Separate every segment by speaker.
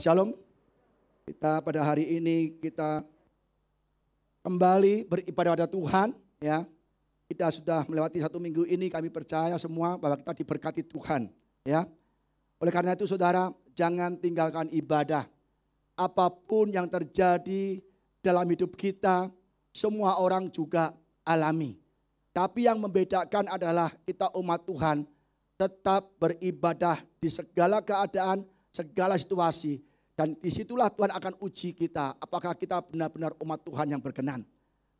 Speaker 1: Shalom. Kita pada hari ini kita kembali beribadah pada Tuhan, ya. Kita sudah melewati 1 minggu ini, kami percaya semua bahwa kita diberkati Tuhan, ya. Oleh karena itu saudara, jangan tinggalkan ibadah. Apapun yang terjadi dalam hidup kita, semua orang juga alami. Tapi yang membedakan adalah kita umat Tuhan tetap beribadah di segala keadaan, segala situasi. Dan disitulah Tuhan akan uji kita. Apakah kita benar-benar umat Tuhan yang berkenan.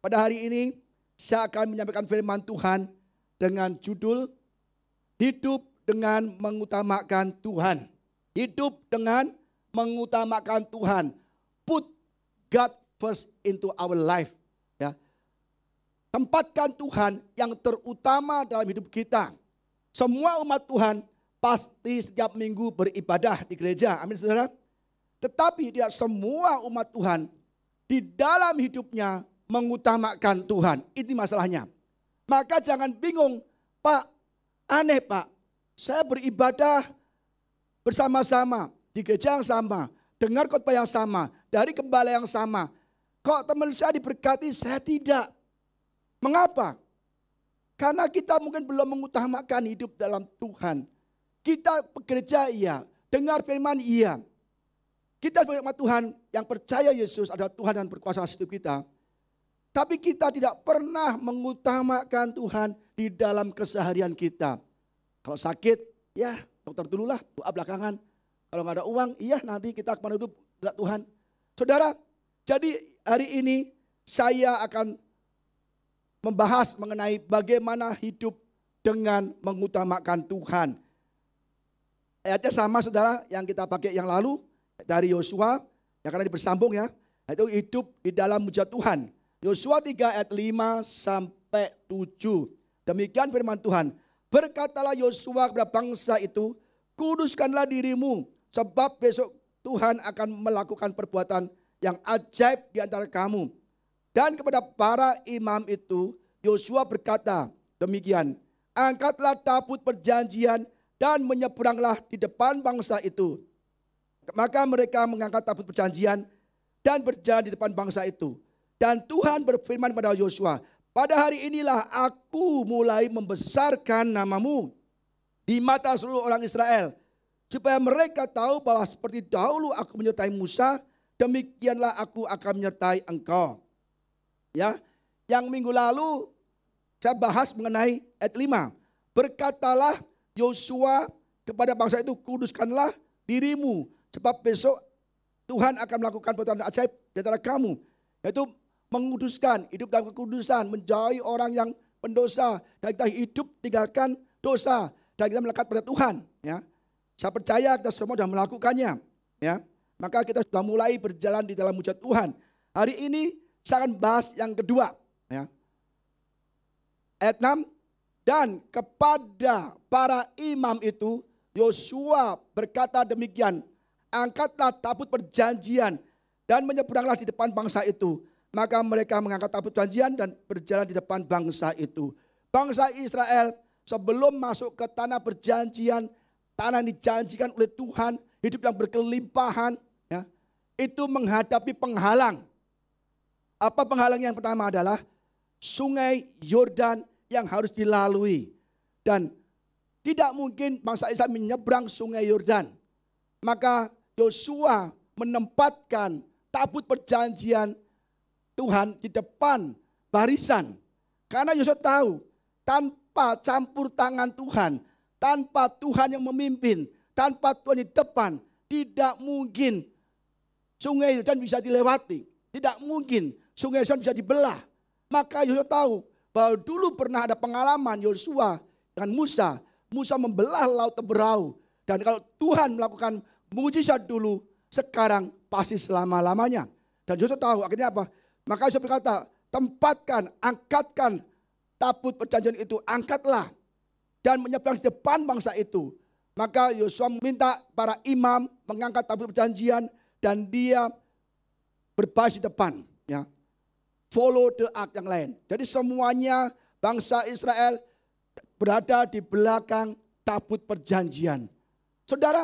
Speaker 1: Pada hari ini saya akan menyampaikan firman Tuhan dengan judul Hidup dengan mengutamakan Tuhan. Hidup dengan mengutamakan Tuhan. Put God first into our life. Ya. Tempatkan Tuhan yang terutama dalam hidup kita. Semua umat Tuhan pasti setiap minggu beribadah di gereja. Amin saudara. Tetapi tidak semua umat Tuhan di dalam hidupnya mengutamakan Tuhan. Ini masalahnya. Maka jangan bingung, Pak, aneh Pak. Saya beribadah bersama-sama di gereja yang sama, dengar khotbah yang sama, dari gembala yang sama. Kok teman saya diberkati, saya tidak. Mengapa? Karena kita mungkin belum mengutamakan hidup dalam Tuhan. Kita bekerja iya, dengar firman iya. Kita sebagai umat Tuhan yang percaya Yesus adalah Tuhan dan berkuasa hidup kita. Tapi kita tidak pernah mengutamakan Tuhan di dalam keseharian kita. Kalau sakit, ya dokter dululah, doa belakangan. Kalau nggak ada uang, iya nanti kita kemana itu enggak Tuhan. Saudara, jadi hari ini saya akan membahas mengenai bagaimana hidup dengan mengutamakan Tuhan. Ayatnya sama saudara yang kita pakai yang lalu dari Yosua, yang karena bersambung ya, yaitu hidup di dalam mujizat Tuhan. Yosua 3 ayat 5 sampai 7. Demikian firman Tuhan. Berkatalah Yosua kepada bangsa itu, kuduskanlah dirimu, sebab besok Tuhan akan melakukan perbuatan yang ajaib di antara kamu. Dan kepada para imam itu, Yosua berkata demikian, angkatlah tabut perjanjian dan menyeberanglah di depan bangsa itu. Maka mereka mengangkat tabut perjanjian dan berjalan di depan bangsa itu. Dan Tuhan berfirman pada Yosua, pada hari inilah aku mulai membesarkan namamu di mata seluruh orang Israel. Supaya mereka tahu bahwa seperti dahulu aku menyertai Musa, demikianlah aku akan menyertai engkau. Ya, yang minggu lalu saya bahas mengenai ayat 5. Berkatalah Yosua kepada bangsa itu, kuduskanlah dirimu, sebab besok Tuhan akan melakukan perbuatan ajaib di antara kamu. Yaitu menguduskan, hidup dalam kekudusan, menjauhi orang yang pendosa, dan kita hidup tinggalkan dosa, dan kita melekat pada Tuhan. Ya. Saya percaya kita semua sudah melakukannya. Ya. Maka kita sudah mulai berjalan di dalam mujizat Tuhan. Hari ini saya akan bahas yang kedua. Ya. Ayat 6. Dan kepada para imam itu, Yosua berkata demikian, angkatlah tabut perjanjian dan menyeberanglah di depan bangsa itu. Maka mereka mengangkat tabut perjanjian dan berjalan di depan bangsa itu. Bangsa Israel sebelum masuk ke tanah perjanjian, tanah yang dijanjikan oleh Tuhan, hidup yang berkelimpahan, ya, itu menghadapi penghalang. Apa penghalangnya? Yang pertama adalah sungai Yordan yang harus dilalui. Dan tidak mungkin bangsa Israel menyeberang sungai Yordan. Maka Yosua menempatkan tabut perjanjian Tuhan di depan barisan. Karena Yosua tahu tanpa campur tangan Tuhan, tanpa Tuhan yang memimpin, tanpa Tuhan di depan, tidak mungkin sungai Yordan bisa dilewati. Tidak mungkin sungai Yordan bisa dibelah. Maka Yosua tahu bahwa dulu pernah ada pengalaman Yosua dengan Musa. Musa membelah laut Teberau. Dan kalau Tuhan melakukan mujizat dulu, sekarang pasti selama-lamanya. Dan Yosua tahu akhirnya apa? Maka Yosua berkata, tempatkan, angkatkan tabut perjanjian itu, angkatlah. Dan menyeberang di depan bangsa itu. Maka Yosua meminta para imam mengangkat tabut perjanjian dan dia berbaris di depan. Ya. Follow the ark yang lain. Jadi semuanya bangsa Israel berada di belakang tabut perjanjian. Saudara,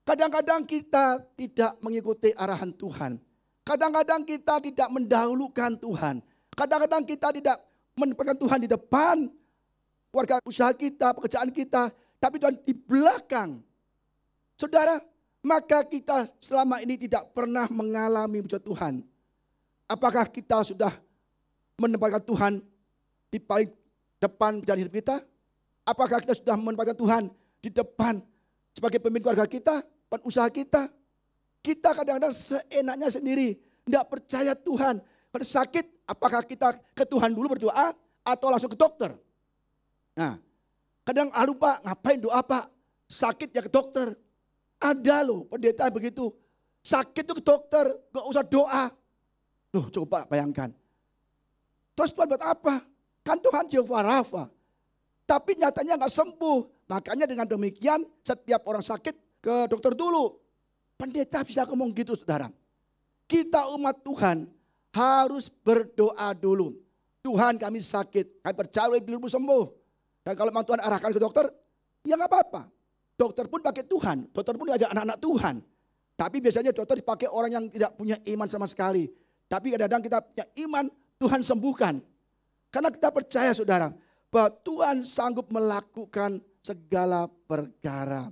Speaker 1: Kadang-kadang kita tidak mengikuti arahan Tuhan. Kadang-kadang kita tidak mendahulukan Tuhan. Kadang-kadang kita tidak menempatkan Tuhan di depan keluarga usaha kita, pekerjaan kita. Tapi Tuhan di belakang. Saudara, maka kita selama ini tidak pernah mengalami mujizat Tuhan. Apakah kita sudah menempatkan Tuhan di paling depan perjalanan hidup kita? Apakah kita sudah menempatkan Tuhan di depan sebagai pemimpin keluarga kita, usaha kita? Kita kadang-kadang seenaknya sendiri, tidak percaya Tuhan. Kalau sakit, apakah kita ke Tuhan dulu berdoa atau langsung ke dokter? Nah, kadang lupa ngapain doa Pak? Sakit ya ke dokter. Ada loh pendeta begitu. Sakit itu ke dokter, gak usah doa. Loh coba bayangkan. Terus Tuhan buat apa? Kan Tuhan Jehovah Rafa. Tapi nyatanya gak sembuh. Makanya dengan demikian setiap orang sakit ke dokter dulu. Pendeta bisa ngomong gitu saudara. Kita umat Tuhan harus berdoa dulu. Tuhan kami sakit, kami percaya dirimu sembuh. Dan kalau memang Tuhan arahkan ke dokter, ya gak apa-apa. Dokter pun pakai Tuhan, dokter pun diajak anak-anak Tuhan. Tapi biasanya dokter dipakai orang yang tidak punya iman sama sekali. Tapi kadang-kadang kita punya iman, Tuhan sembuhkan. Karena kita percaya saudara, bahwa Tuhan sanggup melakukan segala perkara.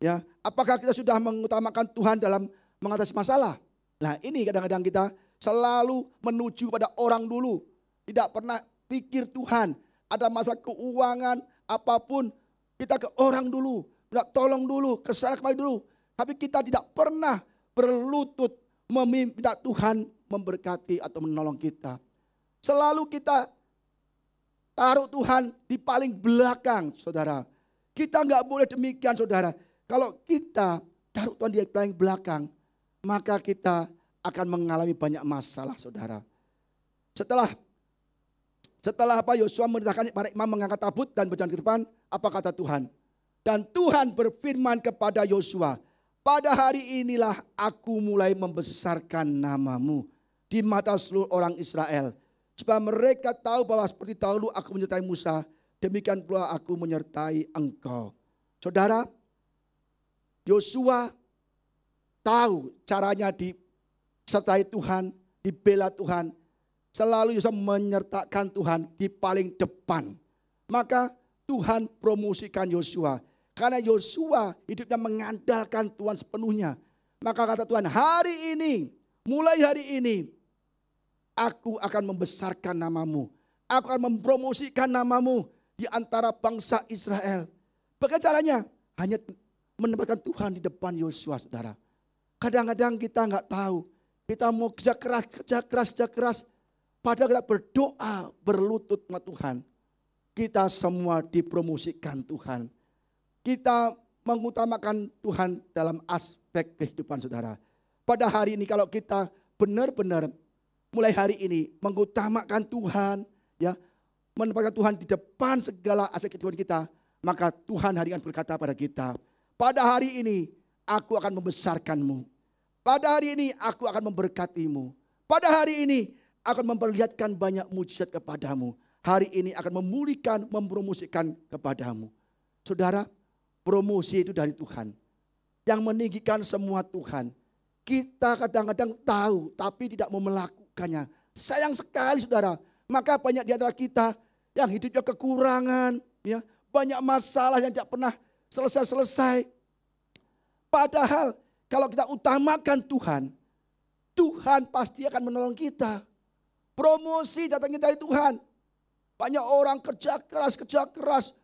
Speaker 1: Ya, apakah kita sudah mengutamakan Tuhan dalam mengatasi masalah? Nah ini kadang-kadang kita selalu menuju pada orang dulu. Tidak pernah pikir Tuhan. Ada masalah keuangan, apapun. Kita ke orang dulu. Minta tolong dulu, kesalahan kembali dulu. Tapi kita tidak pernah berlutut meminta Tuhan memberkati atau menolong kita. Selalu kita taruh Tuhan di paling belakang saudara. Kita nggak boleh demikian saudara. Kalau kita taruh Tuhan di paling belakang, maka kita akan mengalami banyak masalah saudara. Setelah apa Yosua merintahkan para imam mengangkat tabut dan berjalan ke depan, apa kata Tuhan? Dan Tuhan berfirman kepada Yosua, pada hari inilah aku mulai membesarkan namamu di mata seluruh orang Israel. Supaya mereka tahu bahwa seperti dahulu aku menyertai Musa, demikian pula aku menyertai engkau. Saudara, Yosua tahu caranya disertai Tuhan, dibela Tuhan. Selalu Yosua menyertakan Tuhan di paling depan. Maka Tuhan promosikan Yosua. Karena Yosua hidupnya mengandalkan Tuhan sepenuhnya. Maka kata Tuhan, hari ini, mulai hari ini, aku akan membesarkan namamu. Aku akan mempromosikan namamu di antara bangsa Israel. Bagaimana caranya? Hanya menempatkan Tuhan di depan Yosua, saudara. Kadang-kadang kita nggak tahu. Kita mau kerja keras. Padahal kita berdoa, berlutut sama Tuhan. Kita semua dipromosikan Tuhan. Kita mengutamakan Tuhan dalam aspek kehidupan saudara. Pada hari ini kalau kita benar-benar mulai hari ini mengutamakan Tuhan, ya, menempatkan Tuhan di depan segala aspek kehidupan kita, maka Tuhan hari ini berkata pada kita, pada hari ini aku akan membesarkanmu. Pada hari ini aku akan memberkatimu. Pada hari ini akan memperlihatkan banyak mujizat kepadamu. Hari ini akan memulihkan, mempromosikan kepadamu. Saudara, promosi itu dari Tuhan. Yang meninggikan semua Tuhan. Kita kadang-kadang tahu tapi tidak mau melakukannya. Sayang sekali saudara. Maka banyak di antara kita yang hidupnya kekurangan. Ya, banyak masalah yang tidak pernah selesai-selesai. Padahal kalau kita utamakan Tuhan, Tuhan pasti akan menolong kita. Promosi datangnya dari Tuhan. Banyak orang kerja keras.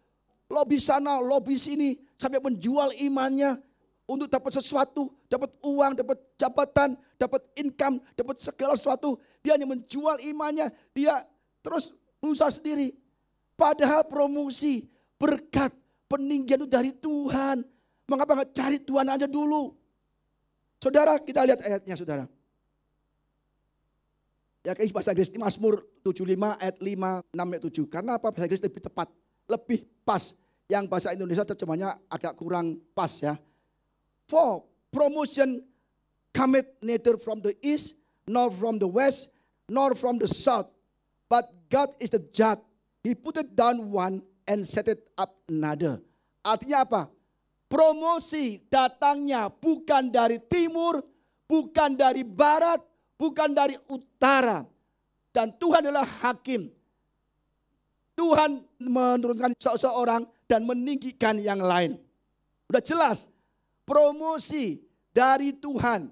Speaker 1: Lobby sana, lobby sini. Sampai menjual imannya untuk dapat sesuatu. Dapat uang, dapat jabatan, dapat income, dapat segala sesuatu. Dia hanya menjual imannya. Dia terus berusaha sendiri. Padahal promosi, berkat, peninggian itu dari Tuhan. Mengapa nggak cari Tuhan aja dulu? Saudara, kita lihat ayatnya saudara. Ya kayak bahasa Inggris ini Mazmur 75 ayat 5, 6 ayat 7. Karena apa? Bahasa Inggris lebih tepat, lebih pas. Yang bahasa Indonesia terjemahnya agak kurang pas ya. For promotion cometh neither from the east, nor from the west, nor from the south. But God is the judge. He put it down one and set it up another. Artinya apa? promosi datangnya bukan dari timur, bukan dari barat, bukan dari utara. Dan Tuhan adalah hakim. Tuhan menurunkan seseorang dan meninggikan yang lain. Udah jelas, promosi dari Tuhan.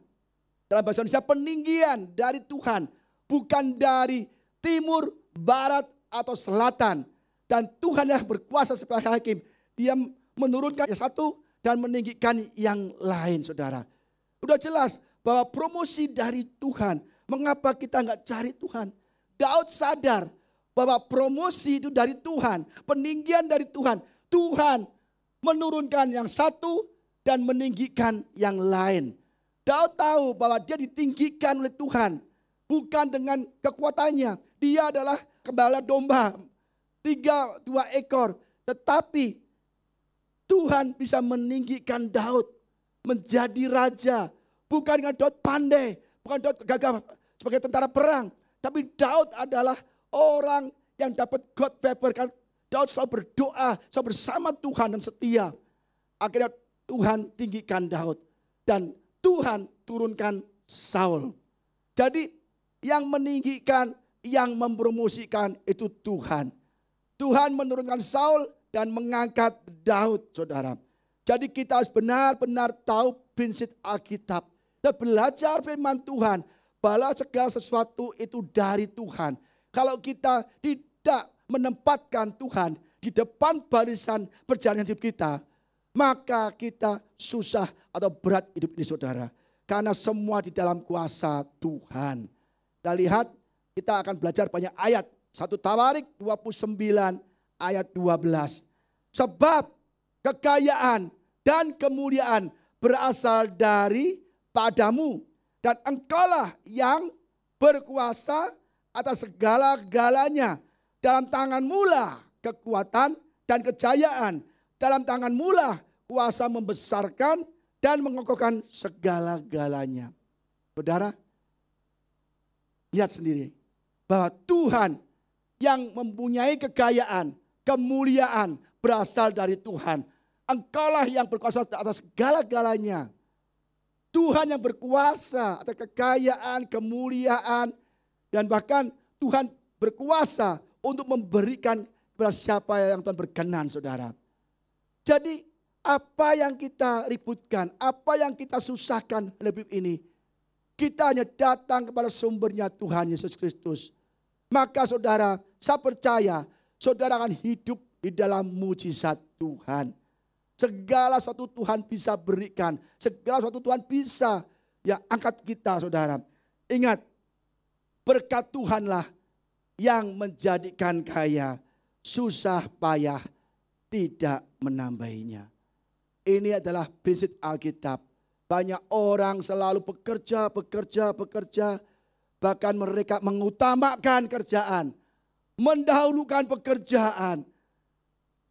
Speaker 1: Dalam bahasa Indonesia peninggian dari Tuhan. Bukan dari timur, barat, atau selatan. Dan Tuhan yang berkuasa sebagai hakim. Dia menurunkan yang satu dan meninggikan yang lain, saudara. Udah jelas bahwa promosi dari Tuhan. Mengapa kita nggak cari Tuhan? Daud sadar bahwa promosi itu dari Tuhan. Peninggian dari Tuhan. Tuhan menurunkan yang satu dan meninggikan yang lain. Daud tahu bahwa dia ditinggikan oleh Tuhan. Bukan dengan kekuatannya. Dia adalah gembala domba. 2 ekor. Tetapi Tuhan bisa meninggikan Daud. Menjadi raja. Bukan dengan Daud pandai. Bukan Daud gagah sebagai tentara perang. Tapi Daud adalah orang yang dapat God favor. Kan Daud selalu berdoa. Selalu bersama Tuhan dan setia. Akhirnya Tuhan tinggikan Daud. Dan Tuhan turunkan Saul. Jadi yang meninggikan, yang mempromosikan itu Tuhan. Tuhan menurunkan Saul dan mengangkat Daud, saudara. Jadi kita harus benar-benar tahu prinsip Alkitab. Kita belajar firman Tuhan bahwa segala sesuatu itu dari Tuhan. Kalau kita tidak menempatkan Tuhan di depan barisan perjalanan hidup kita, maka kita susah atau berat hidup ini, saudara. Karena semua di dalam kuasa Tuhan. Kita lihat, kita akan belajar banyak ayat. 1 Tawarik 29 ayat 12. Sebab kekayaan dan kemuliaan berasal dari padamu. Dan engkaulah yang berkuasa atas segala-galanya. Dalam tanganmu lah kekuatan dan kejayaan. Dalam tanganmu lah kuasa membesarkan dan mengokohkan segala-galanya. Saudara, lihat sendiri bahwa Tuhan yang mempunyai kekayaan, kemuliaan berasal dari Tuhan. Engkaulah yang berkuasa atas segala-galanya. Tuhan yang berkuasa atas kekayaan, kemuliaan, dan bahkan Tuhan berkuasa untuk memberikan kepada siapa yang Tuhan berkenan, saudara. Jadi apa yang kita ributkan, apa yang kita susahkan lebih ini, kita hanya datang kepada sumbernya Tuhan Yesus Kristus. Maka saudara, saya percaya saudara akan hidup di dalam mujizat Tuhan. Segala sesuatu Tuhan bisa berikan. Segala sesuatu Tuhan bisa ya angkat kita, saudara. Ingat, berkat Tuhanlah yang menjadikan kaya. Susah payah tidak menambahinya. Ini adalah prinsip Alkitab. Banyak orang selalu bekerja. Bahkan mereka mengutamakan kerjaan. Mendahulukan pekerjaan.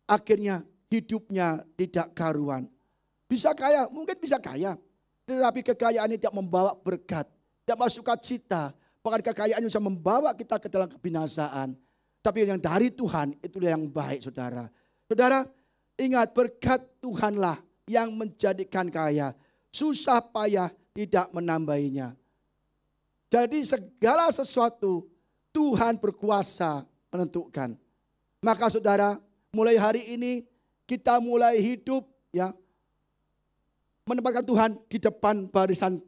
Speaker 1: Akhirnya hidupnya tidak karuan. Bisa kaya, mungkin bisa kaya. Tetapi kekayaan ini tidak membawa berkat. Tidak membawa sukacita. Bahkan kekayaan bisa membawa kita ke dalam kebinasaan. Tapi yang dari Tuhan itulah yang baik, saudara. Saudara, ingat berkat Tuhanlah yang menjadikan kaya. Susah payah tidak menambahinya. Jadi segala sesuatu Tuhan berkuasa menentukan. Maka saudara, mulai hari ini kita mulai hidup ya menempatkan Tuhan di depan barisan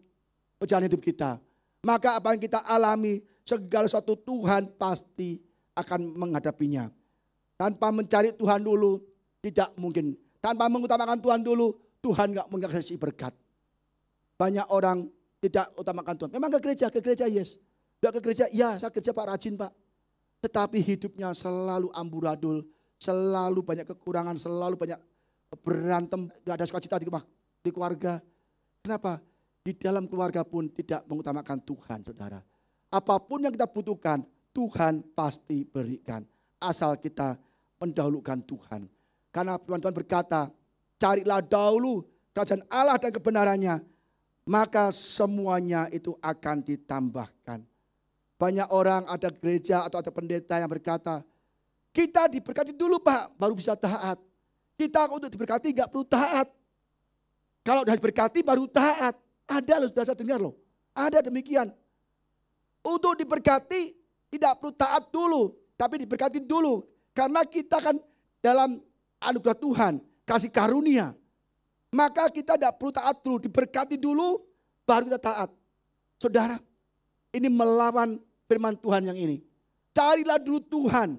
Speaker 1: perjalanan hidup kita. Maka apa yang kita alami, segala sesuatu Tuhan pasti akan menghadapinya. Tanpa mencari Tuhan dulu, tidak mungkin. Tanpa mengutamakan Tuhan dulu, Tuhan gak mengasihi berkat. Banyak orang tidak utamakan Tuhan. Memang ke gereja yes. Gak ke gereja, ya saya kerja Pak rajin Pak. Tetapi hidupnya selalu amburadul, selalu banyak kekurangan, selalu banyak berantem, gak ada sukacita di rumah, di keluarga. Kenapa? Di dalam keluarga pun tidak mengutamakan Tuhan, saudara. Apapun yang kita butuhkan, Tuhan pasti berikan. Asal kita mendahulukan Tuhan. Karena firman Tuhan berkata, carilah dahulu kerajaan Allah dan kebenarannya, maka semuanya itu akan ditambahkan. Banyak orang ada gereja atau ada pendeta yang berkata, kita diberkati dulu Pak, baru bisa taat. Kita untuk diberkati gak perlu taat. Kalau sudah diberkati baru taat. Ada loh, sudah saya dengar loh. Ada demikian. Untuk diberkati tidak perlu taat dulu, tapi diberkati dulu. Karena kita kan dalam anugerah Tuhan, kasih karunia. Maka kita tidak perlu taat dulu, diberkati dulu, baru kita taat. Saudara, ini melawan firman Tuhan yang ini. Carilah dulu Tuhan,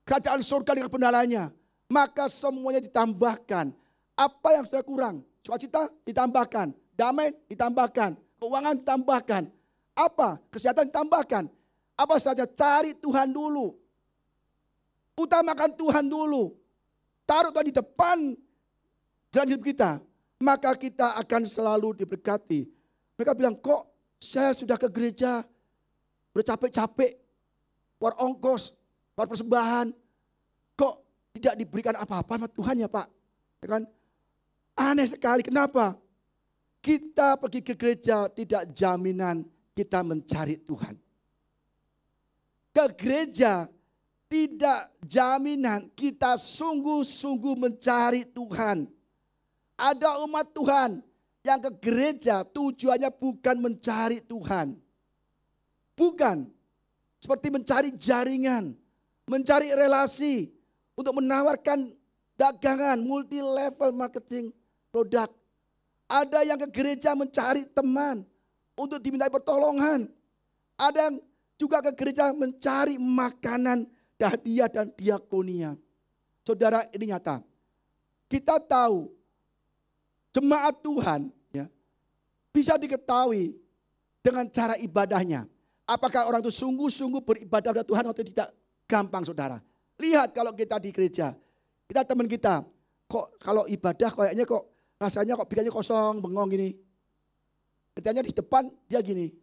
Speaker 1: kerajaan surga dengan kebenarannya. Maka semuanya ditambahkan. Apa yang sudah kurang? Sukacita ditambahkan, damai ditambahkan, keuangan ditambahkan. Apa? Kesehatan ditambahkan. Apa saja, cari Tuhan dulu. Utamakan Tuhan dulu. Taruh Tuhan di depan jalan hidup kita. Maka kita akan selalu diberkati. Mereka bilang, kok saya sudah ke gereja bercapek-capek, keluar ongkos, keluar persembahan. Kok tidak diberikan apa-apa sama Tuhan ya Pak? Ya kan? Aneh sekali, kenapa? Kita pergi ke gereja tidak jaminan kita mencari Tuhan. Ke gereja tidak jaminan kita sungguh-sungguh mencari Tuhan. Ada umat Tuhan yang ke gereja tujuannya bukan mencari Tuhan. Bukan. Seperti mencari jaringan, mencari relasi untuk menawarkan dagangan, multi level marketing produk. Ada yang ke gereja mencari teman untuk dimintai pertolongan. Ada yang juga ke gereja mencari makanan, hadiah dan diakonia. Saudara, ini nyata. Kita tahu jemaat Tuhan ya, bisa diketahui dengan cara ibadahnya. Apakah orang itu sungguh-sungguh beribadah kepada Tuhan atau tidak? Gampang saudara. Lihat kalau kita di gereja. Kita teman kita. Kok kalau ibadah kayaknya kok rasanya kok pikirannya kosong, bengong gini. Kerjanya di depan dia gini.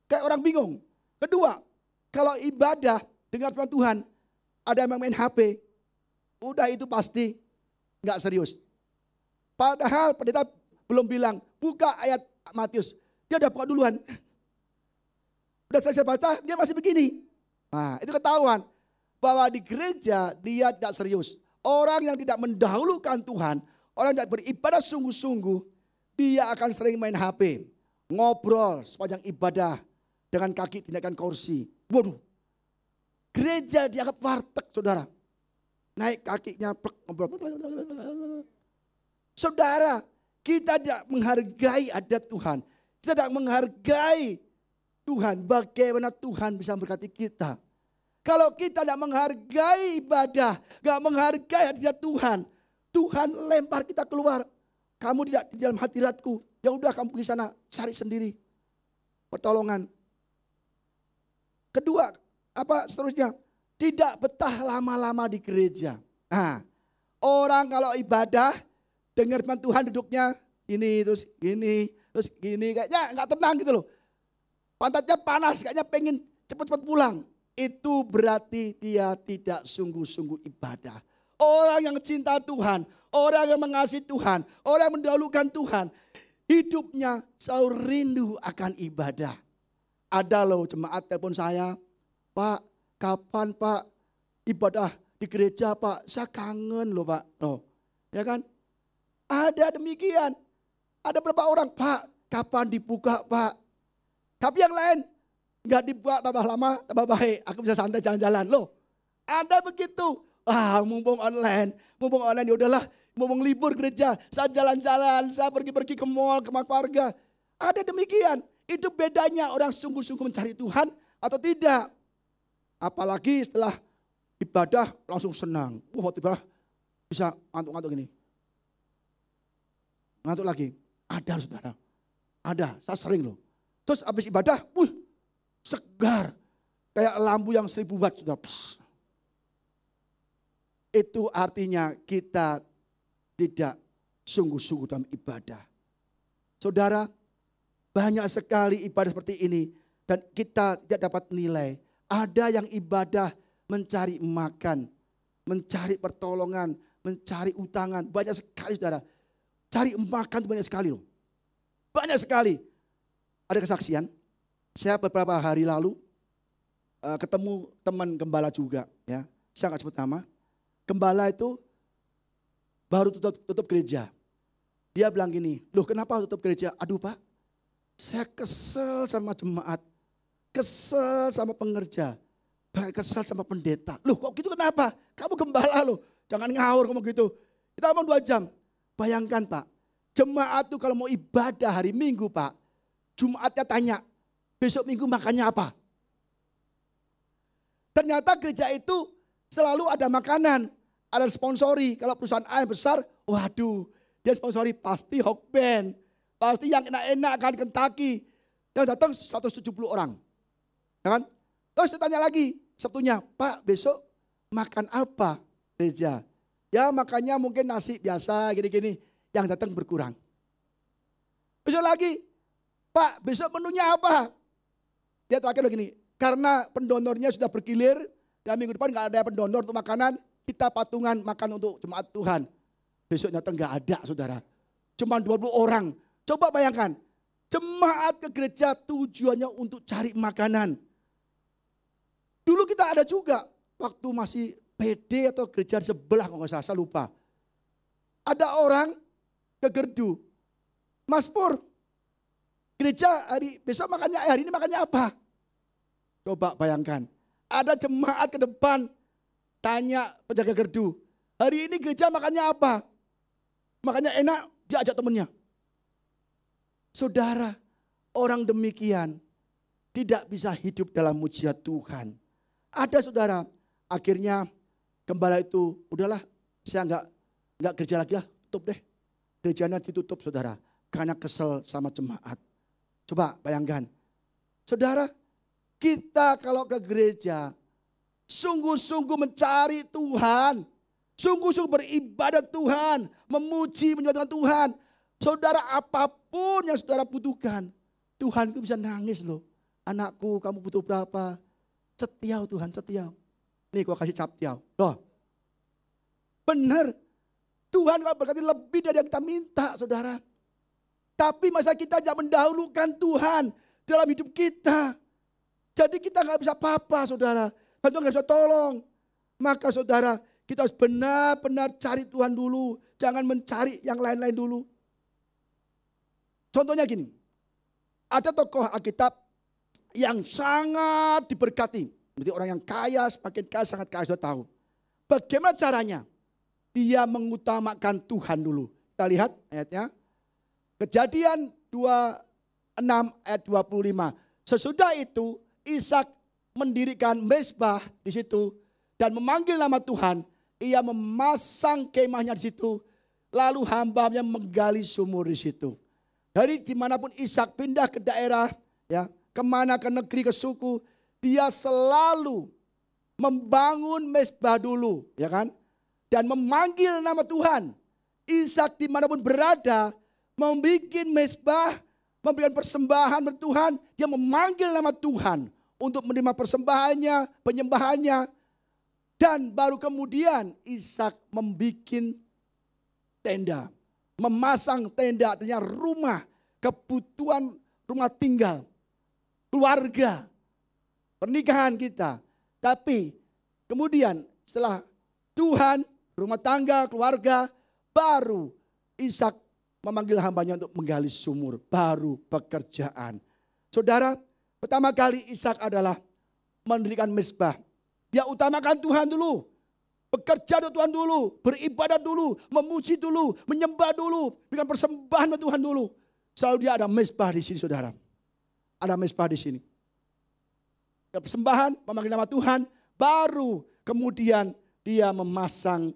Speaker 1: Kayak orang bingung. Kedua, kalau ibadah dengan firman Tuhan, ada yang main HP. Udah itu pasti nggak serius. Padahal pendeta belum bilang, buka ayat Matius. Dia udah buka duluan. Udah selesai baca, dia masih begini. Nah, itu ketahuan bahwa di gereja dia tidak serius. Orang yang tidak mendahulukan Tuhan, orang yang tidak beribadah sungguh-sungguh, dia akan sering main HP. Ngobrol sepanjang ibadah dengan kaki tindakan kursi. Waduh, gereja dianggap warteg saudara. Naik kakinya, ngobrol. Saudara, kita tidak menghargai adat Tuhan. Kita tidak menghargai Tuhan, bagaimana Tuhan bisa memberkati kita. Kalau kita tidak menghargai ibadah, tidak menghargai hadirat Tuhan, Tuhan lempar kita keluar. Kamu tidak di dalam hadiratku, ya udah kamu pergi sana cari sendiri pertolongan. Kedua, apa seterusnya? Tidak betah lama-lama di gereja. Nah, orang kalau ibadah dengar firman Tuhan duduknya ini terus gini kayaknya nggak tenang gitu loh. Pantatnya panas, kayaknya pengen cepat-cepat pulang. Itu berarti dia tidak sungguh-sungguh ibadah. Orang yang cinta Tuhan, orang yang mengasihi Tuhan, orang yang mendahulukan Tuhan, hidupnya selalu rindu akan ibadah. Ada loh jemaat telepon saya, Pak, kapan Pak ibadah di gereja Pak? Saya kangen loh Pak. Oh, ya kan? Ada demikian. Ada beberapa orang, Pak, kapan dibuka Pak? Tapi yang lain, nggak dibuat tambah lama, tambah baik. Aku bisa santai jalan-jalan. Loh, ada begitu. Mumpung online ya udahlah. Mumpung libur gereja, saya jalan-jalan, saya pergi-pergi ke mall, ke keluarga. Ada demikian. Itu bedanya orang sungguh-sungguh mencari Tuhan atau tidak. Apalagi setelah ibadah langsung senang. Tiba bisa ngantuk-ngantuk gini. Ngantuk lagi. Ada saudara. Ada, saya sering loh. Terus habis ibadah, segar. Kayak lampu yang 1000 watt sudah. Itu artinya kita tidak sungguh-sungguh dalam ibadah. Saudara, banyak sekali ibadah seperti ini. Dan kita tidak dapat nilai. Ada yang ibadah mencari makan. Mencari pertolongan. Mencari utangan. Banyak sekali saudara. Cari makan itu banyak sekali loh. Banyak sekali. Ada kesaksian. Saya beberapa hari lalu ketemu teman gembala juga. Ya, saya nggak sebut nama. Gembala itu baru tutup gereja. Dia bilang gini, loh kenapa tutup gereja? Aduh Pak, saya kesel sama jemaat, kesel sama pengerja, kesel sama pendeta. Loh kok gitu kenapa? Kamu gembala loh, jangan ngawur ngomong gitu. Kita ngomong 2 jam. Bayangkan Pak, jemaat tuh kalau mau ibadah hari Minggu Pak, Jumatnya tanya, besok Minggu makannya apa? Ternyata gereja itu selalu ada makanan, ada sponsori. Kalau perusahaan A yang besar, waduh, dia sponsori pasti Hokben, pasti yang enak-enak kan Kentucky. Yang datang 170 orang. Ya kan? Terus ditanya lagi Sabtunya, Pak besok makan apa gereja? Ya makannya mungkin nasi biasa gini-gini. Yang datang berkurang. Besok lagi, Pak besok menunya apa? Dia terakhir begini, karena pendonornya sudah bergilir, dan minggu depan gak ada pendonor untuk makanan, kita patungan makan untuk jemaat Tuhan. Besoknya nggak ada saudara. Cuma 20 orang. Coba bayangkan. Jemaat ke gereja tujuannya untuk cari makanan. Dulu kita ada juga. Waktu masih PD atau gereja di sebelah kalau nggak salah, saya lupa. Ada orang ke gerdu. Mas Pur, gereja besok makannya, hari ini makannya apa? Coba bayangkan. Ada jemaat ke depan tanya penjaga gerdu. Hari ini gereja makannya apa? Makanya enak, dia ajak temennya. Saudara, orang demikian tidak bisa hidup dalam mujizat Tuhan. Ada saudara, akhirnya gembala itu, udahlah saya enggak kerja lagi lah, tutup deh. Gerejanya ditutup saudara, karena kesel sama jemaat. Coba bayangkan. Saudara, kita kalau ke gereja, sungguh-sungguh mencari Tuhan. Sungguh-sungguh beribadat Tuhan, memuji, menyembah Tuhan. Saudara apapun yang saudara butuhkan, Tuhan itu bisa nangis loh. Anakku kamu butuh berapa? Setiau Tuhan, setiau. Nih gua kasih captiau. Loh, benar. Tuhan kalau berkati lebih dari yang kita minta saudara. Tapi masa kita tidak mendahulukan Tuhan dalam hidup kita. Jadi kita gak bisa apa-apa saudara. Tuhan gak bisa tolong. Maka saudara, kita harus benar-benar cari Tuhan dulu. Jangan mencari yang lain-lain dulu. Contohnya gini. Ada tokoh Alkitab yang sangat diberkati. Jadi orang yang kaya, semakin kaya, sangat kaya, sudah tahu. Bagaimana caranya? Dia mengutamakan Tuhan dulu. Kita lihat ayatnya. Kejadian 26 ayat 25. Sesudah itu Ishak mendirikan mezbah di situ. Dan memanggil nama Tuhan. Ia memasang kemahnya di situ. Lalu hambanya menggali sumur di situ. Dari dimanapun Ishak pindah ke daerah, ya, kemana, ke negeri, ke suku, dia selalu membangun mezbah dulu, ya kan? Dan memanggil nama Tuhan. Ishak dimanapun berada, membuat mezbah, memberikan persembahan kepada Tuhan, dia memanggil nama Tuhan untuk menerima persembahannya, penyembahannya. Dan baru kemudian Ishak membuat tenda. Memasang tenda artinya rumah, kebutuhan rumah tinggal, keluarga, pernikahan kita. Tapi kemudian setelah Tuhan, rumah tangga, keluarga, baru Ishak memanggil hambanya untuk menggali sumur. Baru pekerjaan. Saudara, pertama kali Ishak adalah mendirikan mezbah. Dia utamakan Tuhan dulu. Bekerja untuk Tuhan dulu. Beribadat dulu. Memuji dulu. Menyembah dulu. Berikan persembahan kepada Tuhan dulu. Selalu dia ada mezbah di sini saudara. Ada mezbah di sini. Persembahan, memanggil nama Tuhan. Baru kemudian dia memasang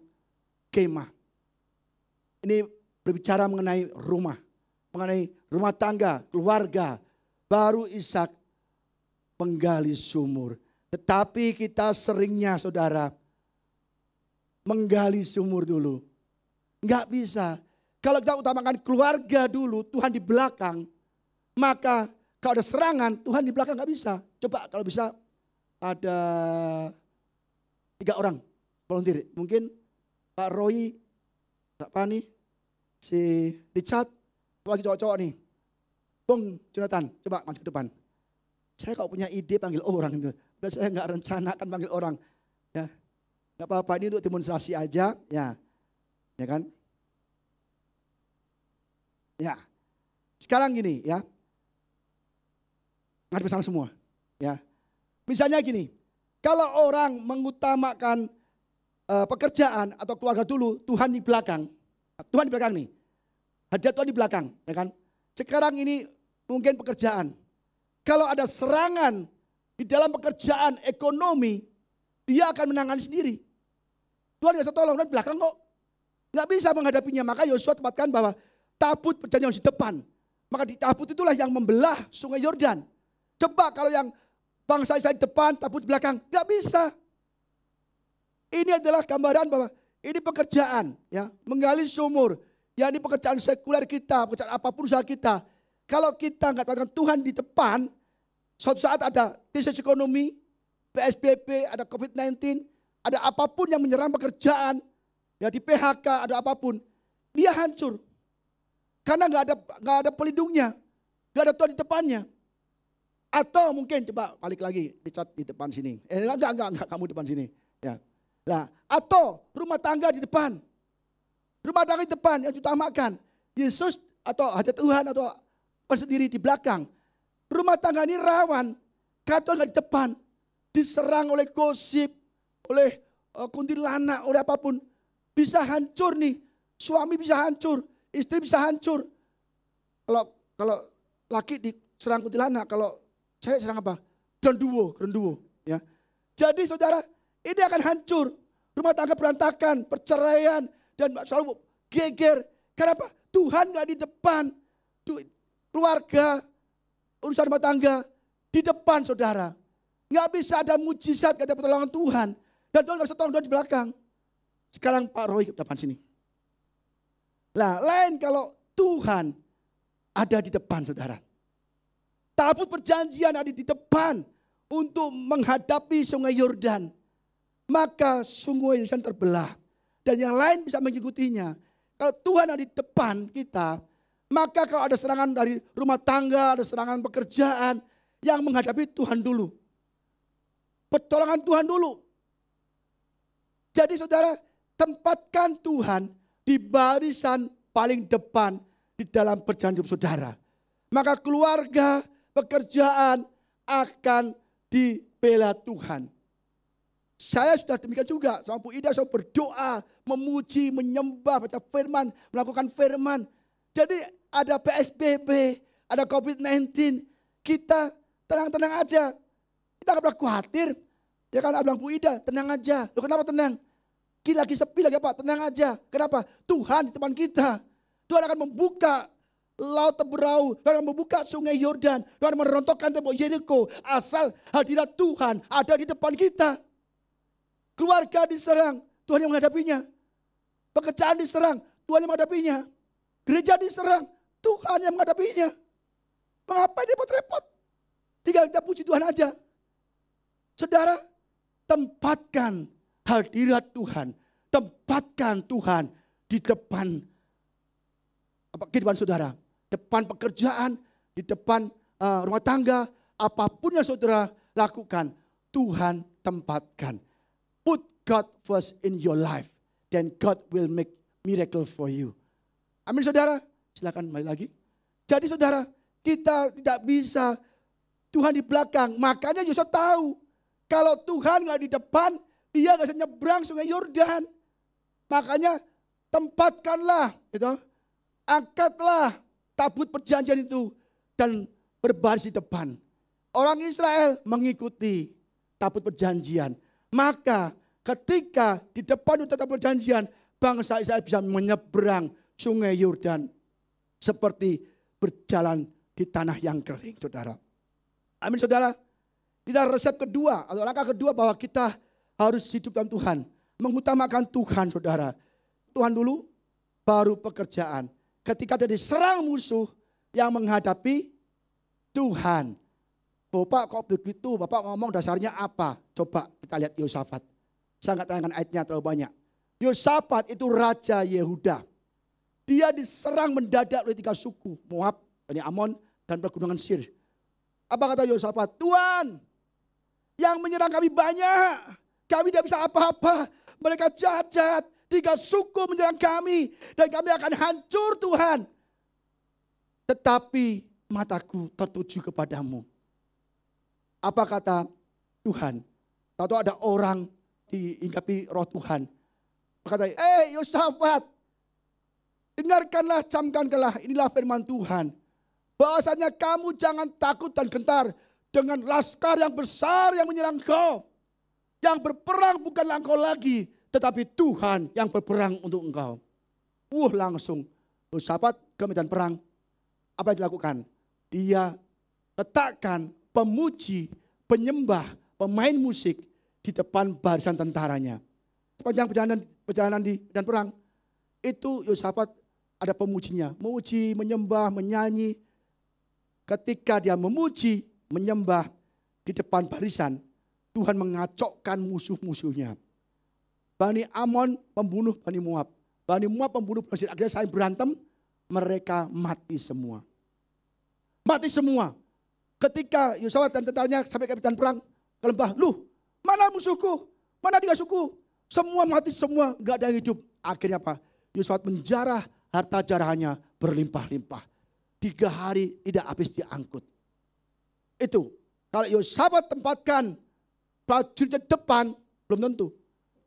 Speaker 1: kemah. Ini berbicara mengenai rumah. Mengenai rumah tangga, keluarga. Baru Ishak menggali sumur. Tetapi kita seringnya saudara menggali sumur dulu. Enggak bisa. Kalau kita utamakan keluarga dulu, Tuhan di belakang. Maka kalau ada serangan, Tuhan di belakang enggak bisa. Coba kalau bisa ada 3 orang volunteer. Mungkin Pak Roy, Pak Pani, si Richard, lagi cowok-cowok nih. Bung Jonathan, coba maju ke depan. Saya kalau punya ide panggil orang itu. Dan saya nggak rencanakan panggil orang. Ya, nggak apa-apa, ini untuk demonstrasi aja. Ya kan? Ya. Sekarang gini ya. Ngerti pesan semua. Ya. Misalnya gini. Kalau orang mengutamakan pekerjaan atau keluarga dulu, Tuhan di belakang. Tuhan di belakang nih. Hadirat Tuhan di belakang, ya kan? Sekarang ini mungkin pekerjaan. Kalau ada serangan di dalam pekerjaan ekonomi, dia akan menangani sendiri. Tuhan bisa tolong di belakang kok. Nggak bisa menghadapinya. Maka Yosua tempatkan bahwa tabut perjanjian di depan. Maka di tabut itulah yang membelah sungai Yordan. Coba kalau yang bangsa Israel di depan, tabut di belakang. Nggak bisa. Ini adalah gambaran bahwa ini pekerjaan. Ya, menggali sumur. Ya ini pekerjaan sekuler kita, pekerjaan apapun usaha kita. Kalau kita nggak tempatkan Tuhan di depan, suatu saat ada krisis ekonomi, PSBB, ada COVID-19, ada apapun yang menyerang pekerjaan, ya di PHK, ada apapun, dia hancur. Karena nggak ada pelindungnya, nggak ada Tuhan di depannya. Atau mungkin coba balik lagi, dicat di depan sini. Enggak, kamu depan sini. Ya. Nah, atau rumah tangga di depan. Rumah tangga di depan yang diutamakan. Yesus atau hajat Tuhan atau sendiri di belakang. Rumah tangga ini rawan. Karena di depan. Diserang oleh gosip. Oleh kuntilanak. Oleh apapun. Bisa hancur nih. Suami bisa hancur. Istri bisa hancur. Kalau laki diserang kuntilanak. Kalau saya serang apa? Genderuwo. Ya. Jadi saudara. Ini akan hancur. Rumah tangga berantakan. Perceraian. Dan selalu geger. Kenapa? Tuhan gak di depan. Keluarga, urusan rumah tangga. Di depan saudara. Gak bisa ada mujizat, gak ada pertolongan Tuhan. Dan Tuhan gak bisa tolong Tuhan di belakang. Sekarang Pak Roy ke depan sini. Nah lain kalau Tuhan ada di depan saudara. Tabut perjanjian ada di depan. Untuk menghadapi sungai Yordan. Maka sungai Yordan terbelah. Dan yang lain bisa mengikutinya. Kalau Tuhan ada di depan kita, maka kalau ada serangan dari rumah tangga, ada serangan pekerjaan, yang menghadapi Tuhan dulu. Pertolongan Tuhan dulu. Jadi saudara, tempatkan Tuhan di barisan paling depan di dalam perjalanan hidup saudara. Maka keluarga, pekerjaan akan dibela Tuhan. Saya sudah demikian juga sama Bu Ida, saya berdoa, memuji, menyembah, baca firman, melakukan firman. Jadi ada PSBB, ada COVID-19, kita tenang-tenang aja. Kita gak pernah khawatir. Ya kan bilang Bu Ida, tenang aja. Loh kenapa tenang? Kita lagi sepi lagi apa? Tenang aja. Kenapa? Tuhan di depan kita. Tuhan akan membuka laut Teberau. Tuhan akan membuka sungai Yordan. Tuhan akan merontokkan tembok Yeriko. Asal hadirat Tuhan ada di depan kita. Keluarga diserang, Tuhan yang menghadapinya. Pekerjaan diserang, Tuhan yang menghadapinya. Gereja diserang, Tuhan yang menghadapinya. Mengapa repot-repot? Tinggal kita puji Tuhan aja. Saudara, tempatkan hadirat Tuhan. Tempatkan Tuhan di depan kehidupan saudara. Depan pekerjaan, di depan rumah tangga. Apapun yang saudara lakukan, Tuhan tempatkan. Put God first in your life. Then God will make miracle for you. Amin saudara. Silakan kembali lagi. Jadi saudara, kita tidak bisa Tuhan di belakang. Makanya Yosua tahu. Kalau Tuhan gak di depan, dia gak bisa nyebrang sungai Yordan. Makanya tempatkanlah. Gitu, angkatlah tabut perjanjian itu. Dan berbaris di depan. Orang Israel mengikuti tabut perjanjian. Maka ketika di depan tabut perjanjian, bangsa Israel bisa menyeberang sungai Yordan seperti berjalan di tanah yang kering, saudara. Amin, saudara. Kita resep kedua atau langkah kedua bahwa kita harus hidup dalam Tuhan, mengutamakan Tuhan, saudara. Tuhan dulu, baru pekerjaan. Ketika dia diserang musuh yang menghadapi Tuhan. Bapak kok begitu, Bapak ngomong dasarnya apa? Coba kita lihat Yosafat. Saya nggak tanyakan ayatnya terlalu banyak. Yosafat itu Raja Yehuda. Dia diserang mendadak oleh 3 suku. Moab, Bani Amon, dan pergunungan Sir. Apa kata Yosafat? Tuhan, yang menyerang kami banyak. Kami tidak bisa apa-apa. Mereka jahat. 3 suku menyerang kami. Dan kami akan hancur Tuhan. tetapi mataku tertuju kepadamu. Apa kata Tuhan? Tahu ada orang diingkapi roh Tuhan. Berkata, Yosafat, dengarkanlah, camkanlah, inilah firman Tuhan. Bahwasanya kamu jangan takut dan gentar dengan laskar yang besar yang menyerang kau. Yang berperang bukanlah engkau lagi, tetapi Tuhan yang berperang untuk engkau. Langsung Yosafat ke medan perang. Apa yang dilakukan? Dia letakkan pemuji, penyembah, pemain musik di depan barisan tentaranya. Sepanjang perjalanan di medan perang, itu Yosafat ada pemujinya. Memuji, menyembah, menyanyi. Ketika dia memuji, menyembah di depan barisan, Tuhan mengacokkan musuh-musuhnya. Bani Amon membunuh Bani Moab. Bani Moab membunuh Bani Israel. Akhirnya saling berantem, mereka mati semua. Mati semua. Ketika Yosafat dan tentaranya sampai ke medan perang, ke lembah, mana musuhku? Mana tiga suku? Semua mati semua, gak ada yang hidup. Akhirnya apa? Yosafat menjarah harta jarahannya berlimpah-limpah. 3 hari tidak habis diangkut. Itu. Kalau Yosafat tempatkan prajurit depan, belum tentu.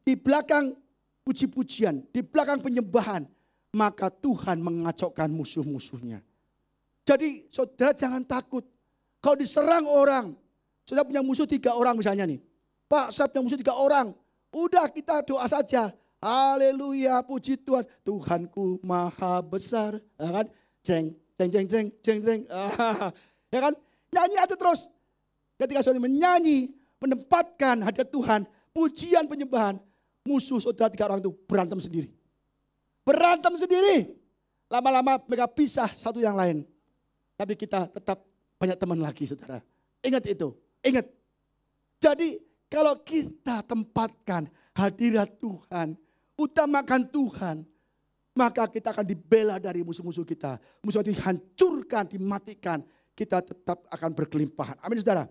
Speaker 1: Di belakang puji-pujian, di belakang penyembahan, maka Tuhan mengacaukan musuh-musuhnya. Jadi saudara jangan takut. Kalau diserang orang, saudara punya musuh 3 orang misalnya nih. Pak, saya punya musuh 3 orang. Udah kita doa saja. Haleluya, puji Tuhan. Tuhanku maha besar. Ya kan? Jeng. Ya kan? Nyanyi aja terus. Ketika saudara menyanyi, menempatkan hadirat Tuhan, pujian penyembahan, musuh saudara 3 orang itu berantem sendiri. Berantem sendiri. Lama-lama mereka pisah satu yang lain. Tapi kita tetap banyak teman lagi, saudara. Ingat itu, ingat. Jadi kalau kita tempatkan hadirat Tuhan, utamakan Tuhan, maka kita akan dibela dari musuh-musuh kita. Musuh dihancurkan, dimatikan. Kita tetap akan berkelimpahan. Amin saudara.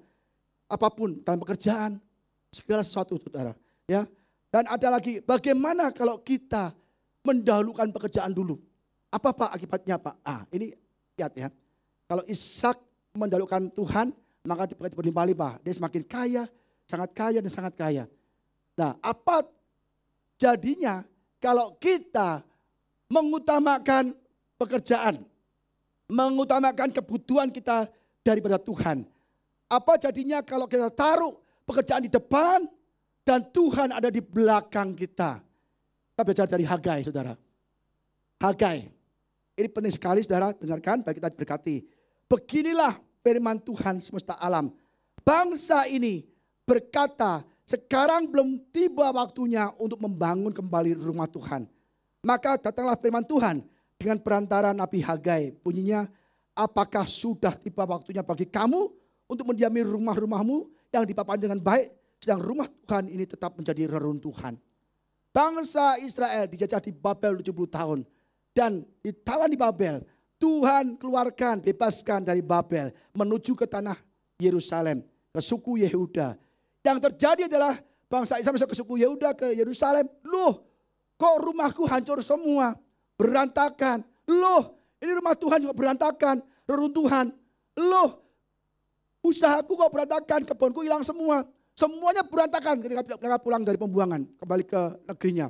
Speaker 1: Apapun dalam pekerjaan, segala sesuatu saudara. Ya. Dan ada lagi, bagaimana kalau kita mendahulukan pekerjaan dulu? Apa Pak akibatnya Pak? Ini lihat ya. Kalau Ishak mendahulukan Tuhan, maka dia berlimpah-limpah. Dia semakin kaya, dan sangat kaya. Nah, apa jadinya kalau kita mengutamakan pekerjaan, mengutamakan kebutuhan kita daripada Tuhan? Apa jadinya kalau kita taruh pekerjaan di depan dan Tuhan ada di belakang kita? Kita belajar dari Hagai, saudara. Hagai. Ini penting sekali, saudara. Dengarkan, baik kita berkati. Beginilah firman Tuhan semesta alam. Bangsa ini berkata, sekarang belum tiba waktunya untuk membangun kembali rumah Tuhan. Maka datanglah firman Tuhan dengan perantara Nabi Hagai. Bunyinya, apakah sudah tiba waktunya bagi kamu untuk mendiami rumah-rumahmu yang dipapan dengan baik, sedang rumah Tuhan ini tetap menjadi reruntuhan. Bangsa Israel dijajah di Babel 70 tahun. Dan ditawan di Babel, Tuhan keluarkan, bebaskan dari Babel menuju ke tanah Yerusalem, ke suku Yehuda. Yang terjadi adalah bangsa Israel masuk ke suku Yehuda, ke Yerusalem. Loh, kok rumahku hancur semua, berantakan. Loh, ini rumah Tuhan juga berantakan, reruntuhan. Loh, usahaku kok berantakan, kebunku hilang semua. Semuanya berantakan ketika pulang dari pembuangan, kembali ke negerinya.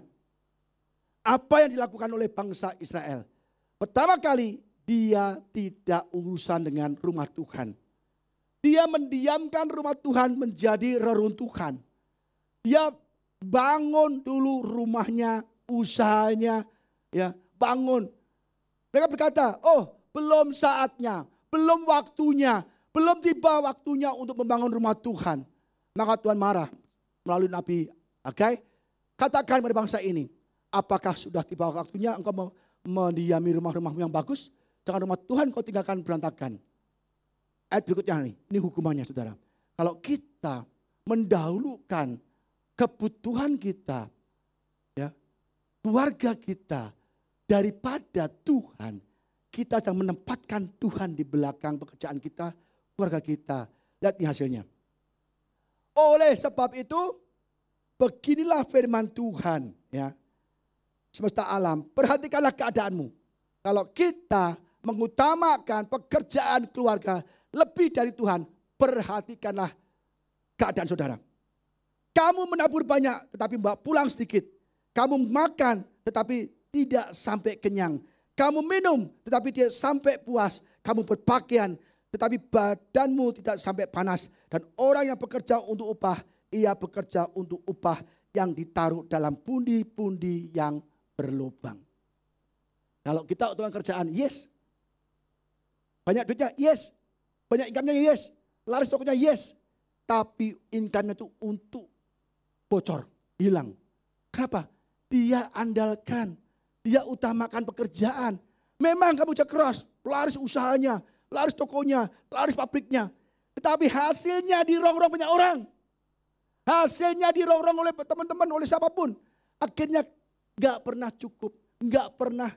Speaker 1: Apa yang dilakukan oleh bangsa Israel? Pertama kali, dia tidak urusan dengan rumah Tuhan. Dia mendiamkan rumah Tuhan menjadi reruntuhan. Dia bangun dulu rumahnya, usahanya, ya bangun. Mereka berkata, oh belum saatnya, belum waktunya, belum tiba waktunya untuk membangun rumah Tuhan. Maka Tuhan marah melalui Nabi Hagai. Katakan kepada bangsa ini, apakah sudah tiba waktunya engkau mendiami rumah-rumahmu yang bagus? Jangan rumah Tuhan kau tinggalkan berantakan. Ayat berikutnya ini hukumannya saudara. Kalau kita mendahulukan kebutuhan kita, ya, keluarga kita daripada Tuhan, kita sedang menempatkan Tuhan di belakang pekerjaan kita, keluarga kita. Lihat nih hasilnya. Oleh sebab itu, beginilah firman Tuhan, ya, semesta alam. Perhatikanlah keadaanmu. Kalau kita mengutamakan pekerjaan keluarga lebih dari Tuhan, perhatikanlah keadaan saudara. Kamu menabur banyak tetapi bawa pulang sedikit. Kamu makan tetapi tidak sampai kenyang. Kamu minum tetapi tidak sampai puas. Kamu berpakaian tetapi badanmu tidak sampai panas. Dan orang yang bekerja untuk upah, ia bekerja untuk upah yang ditaruh dalam pundi-pundi yang berlubang. Kalau kita untuk kerjaan, yes. Banyak duitnya, yes. Banyak income-nya, yes. Laris tokonya, yes. Tapi income-nya itu untuk bocor, hilang. Kenapa? Dia andalkan, dia utamakan pekerjaan. Memang kamu kerja keras, laris usahanya, laris tokonya, laris pabriknya. Tetapi hasilnya dirongrong banyak orang. Hasilnya dirongrong oleh teman-teman, oleh siapapun. Akhirnya gak pernah cukup, gak pernah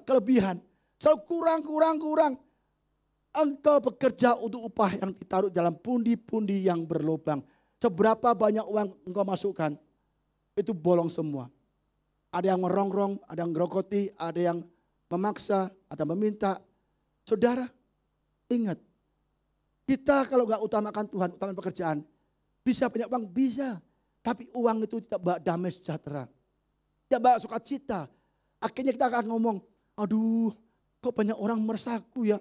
Speaker 1: kelebihan. Selalu kurang. Engkau bekerja untuk upah yang ditaruh dalam pundi-pundi yang berlubang. Seberapa banyak uang engkau masukkan, itu bolong semua. Ada yang merongrong, ada yang ngerokoti, ada yang memaksa, ada yang meminta. Saudara, ingat. Kita kalau gak utamakan Tuhan, utamakan pekerjaan. Bisa banyak uang, bisa. Tapi uang itu tidak bawa damai sejahtera. Tidak bawa sukacita. Akhirnya kita akan ngomong, aduh kok banyak orang meresahku ya.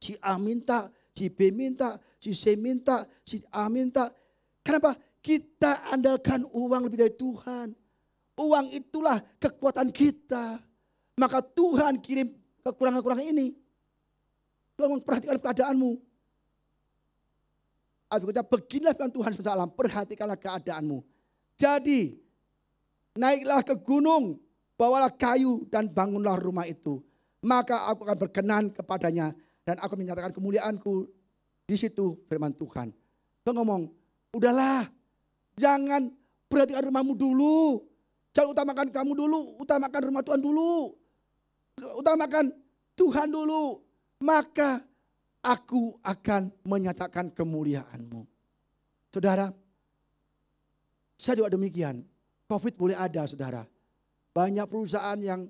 Speaker 1: Si A minta, si B minta, si C minta, si A minta. Kenapa? Kita andalkan uang lebih dari Tuhan. Uang itulah kekuatan kita. Maka Tuhan kirim kekurangan-kekurangan ini. Tuhan memperhatikan keadaanmu. Artinya beginilah firman Tuhan SWT, perhatikanlah keadaanmu. Jadi naiklah ke gunung, bawalah kayu dan bangunlah rumah itu. Maka aku akan berkenan kepadanya dan aku menyatakan kemuliaanku di situ, firman Tuhan. Dia ngomong, udahlah, jangan perhatikan rumahmu dulu. Jangan utamakan kamu dulu, utamakan rumah Tuhan dulu. Utamakan Tuhan dulu. Maka aku akan menyatakan kemuliaanmu. Saudara, saya juga demikian. Covid boleh ada, saudara. Banyak perusahaan yang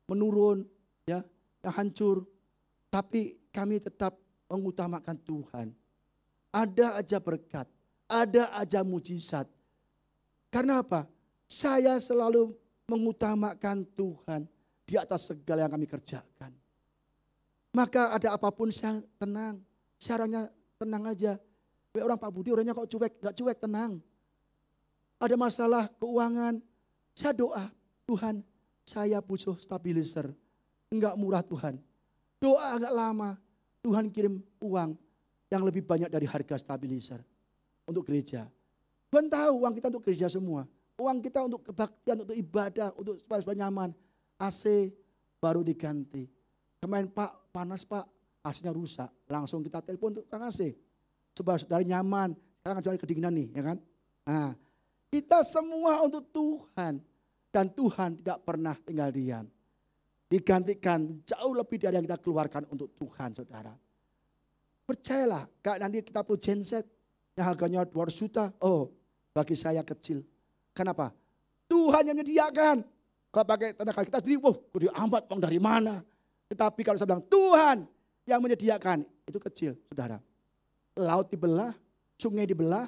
Speaker 1: menurun, ya, yang hancur. Tapi kami tetap mengutamakan Tuhan. Ada aja berkat, ada aja mujizat. Karena apa? Saya selalu mengutamakan Tuhan di atas segala yang kami kerjakan. Maka ada apapun saya tenang. Saya orangnya tenang aja. Orang Pak Budi orangnya kok cuek, gak cuek, tenang. Ada masalah keuangan, saya doa, Tuhan saya butuh stabilizer. Enggak murah Tuhan. Doa agak lama, Tuhan kirim uang yang lebih banyak dari harga stabilizer untuk gereja. Tuhan tahu uang kita untuk gereja semua. Uang kita untuk kebaktian, untuk ibadah, untuk supaya nyaman. AC baru diganti. Kemarin Pak, panas Pak, AC-nya rusak. Langsung kita telepon untuk Kang AC. Coba saudara nyaman, sekarang cari kedinginan nih, ya kan? Nah, kita semua untuk Tuhan. Dan Tuhan tidak pernah tinggal diam. Digantikan jauh lebih dari yang kita keluarkan untuk Tuhan, saudara. Percayalah, kalau nanti kita perlu genset yang harganya 200 juta, oh bagi saya kecil. Kenapa? Tuhan yang menyediakan. Kalau pakai tenaga kita sendiri, wah gede amat, uang dari mana? Tetapi kalau saya bilang Tuhan yang menyediakan, itu kecil, saudara. Laut dibelah, sungai dibelah,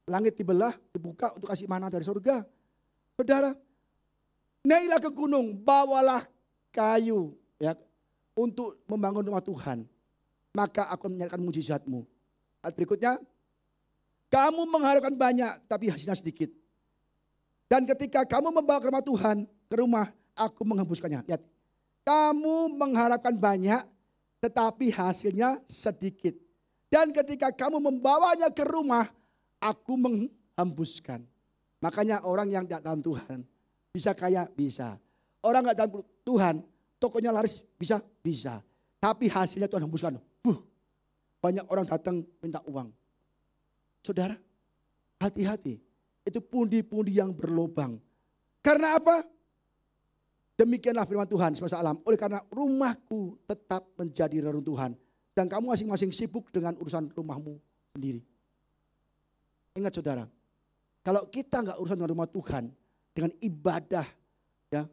Speaker 1: langit dibelah, dibuka untuk kasih mana dari surga. Saudara, naiklah ke gunung, bawalah kayu ya untuk membangun rumah Tuhan. Maka aku menyatakan mujizatmu. Ayat berikutnya, kamu mengharapkan banyak, tapi hasilnya sedikit. Dan ketika kamu membawa ke rumah Tuhan, ke rumah, aku menghembuskannya. Lihat, kamu mengharapkan banyak, tetapi hasilnya sedikit. Dan ketika kamu membawanya ke rumah, aku menghembuskan. Makanya orang yang tidak tahan Tuhan, bisa kaya, bisa. Orang tidak tahan Tuhan, tokonya laris, bisa, bisa. Tapi hasilnya Tuhan hembuskan. Banyak orang datang minta uang. Saudara, hati-hati. Itu pundi-pundi yang berlobang. Karena apa? Demikianlah firman Tuhan semesta alam. Oleh karena rumahku tetap menjadi reruntuhan. Dan kamu masing-masing sibuk dengan urusan rumahmu sendiri. Ingat saudara, kalau kita nggak urusan dengan rumah Tuhan, dengan ibadah, ya,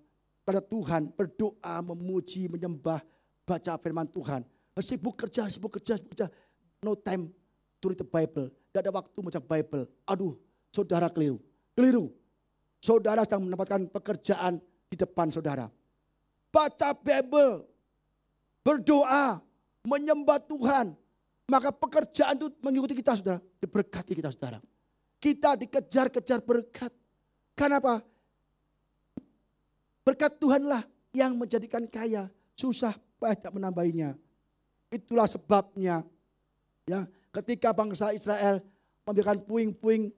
Speaker 1: pada Tuhan, berdoa, memuji, menyembah, baca firman Tuhan. Sibuk kerja. No time to read the Bible. Tidak ada waktu baca Bible. Aduh, saudara keliru. Saudara sedang mendapatkan pekerjaan di depan saudara. Baca Bible, berdoa, menyembah Tuhan. Maka pekerjaan itu mengikuti kita saudara. Diberkati kita saudara. Kita dikejar-kejar berkat. Kenapa? Berkat Tuhanlah yang menjadikan kaya. Susah banyak menambahinya. Itulah sebabnya ya, ketika bangsa Israel membiarkan puing-puing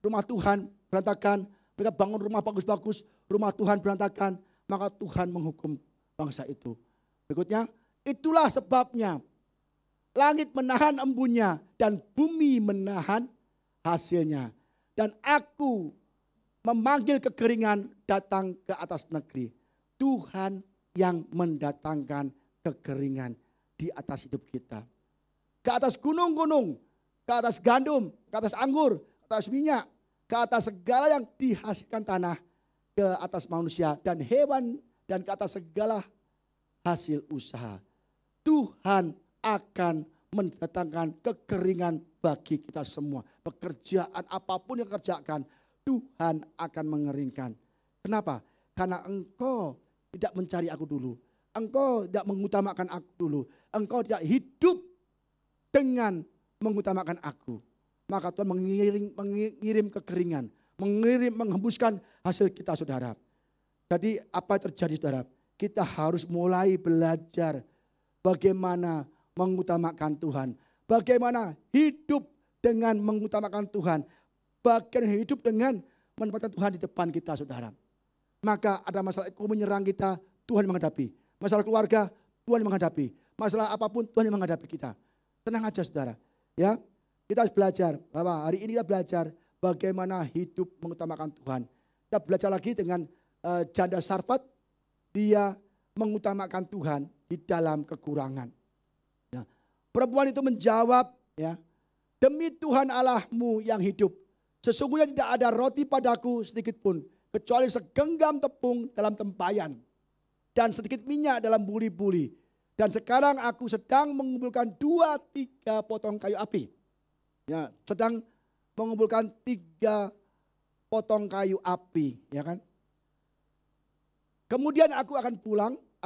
Speaker 1: rumah Tuhan berantakan. Mereka bangun rumah bagus-bagus. Rumah Tuhan berantakan. Maka Tuhan menghukum bangsa itu. Berikutnya, itulah sebabnya langit menahan embunnya dan bumi menahan hasilnya. Dan aku memanggil kekeringan datang ke atas negeri. Tuhan yang mendatangkan kekeringan di atas hidup kita. Ke atas gunung-gunung, ke atas gandum, ke atas anggur, ke atas minyak, ke atas segala yang dihasilkan tanah, ke atas manusia dan hewan, dan ke atas segala hasil usaha. Tuhan akan mendatangkan kekeringan bagi kita semua. Pekerjaan apapun yang kerjakan, Tuhan akan mengeringkan. Kenapa? Karena engkau tidak mencari aku dulu. Engkau tidak mengutamakan aku dulu. Engkau tidak hidup dengan mengutamakan aku. Maka Tuhan mengirim kekeringan. Menghembuskan hasil kita saudara. Jadi apa yang terjadi saudara? Kita harus mulai belajar bagaimana mengutamakan Tuhan. Bagaimana hidup dengan mengutamakan Tuhan. Bagaimana hidup dengan menempatkan Tuhan di depan kita saudara. Maka ada masalah ekonomi menyerang kita, Tuhan yang menghadapi. Masalah keluarga, Tuhan yang menghadapi. Masalah apapun, Tuhan yang menghadapi kita. Tenang aja saudara. Ya, kita harus belajar bahwa hari ini kita belajar bagaimana hidup mengutamakan Tuhan. Kita belajar lagi dengan janda Sarfat. Dia mengutamakan Tuhan di dalam kekurangan. Ya. Perempuan itu menjawab, ya, demi Tuhan Allahmu yang hidup, sesungguhnya tidak ada roti padaku sedikit pun, kecuali segenggam tepung dalam tempayan, dan sedikit minyak dalam buli-buli. Dan sekarang aku sedang mengumpulkan 2-3 potong kayu api. Ya, sedang mengumpulkan 3 potong kayu api, ya kan? Kemudian aku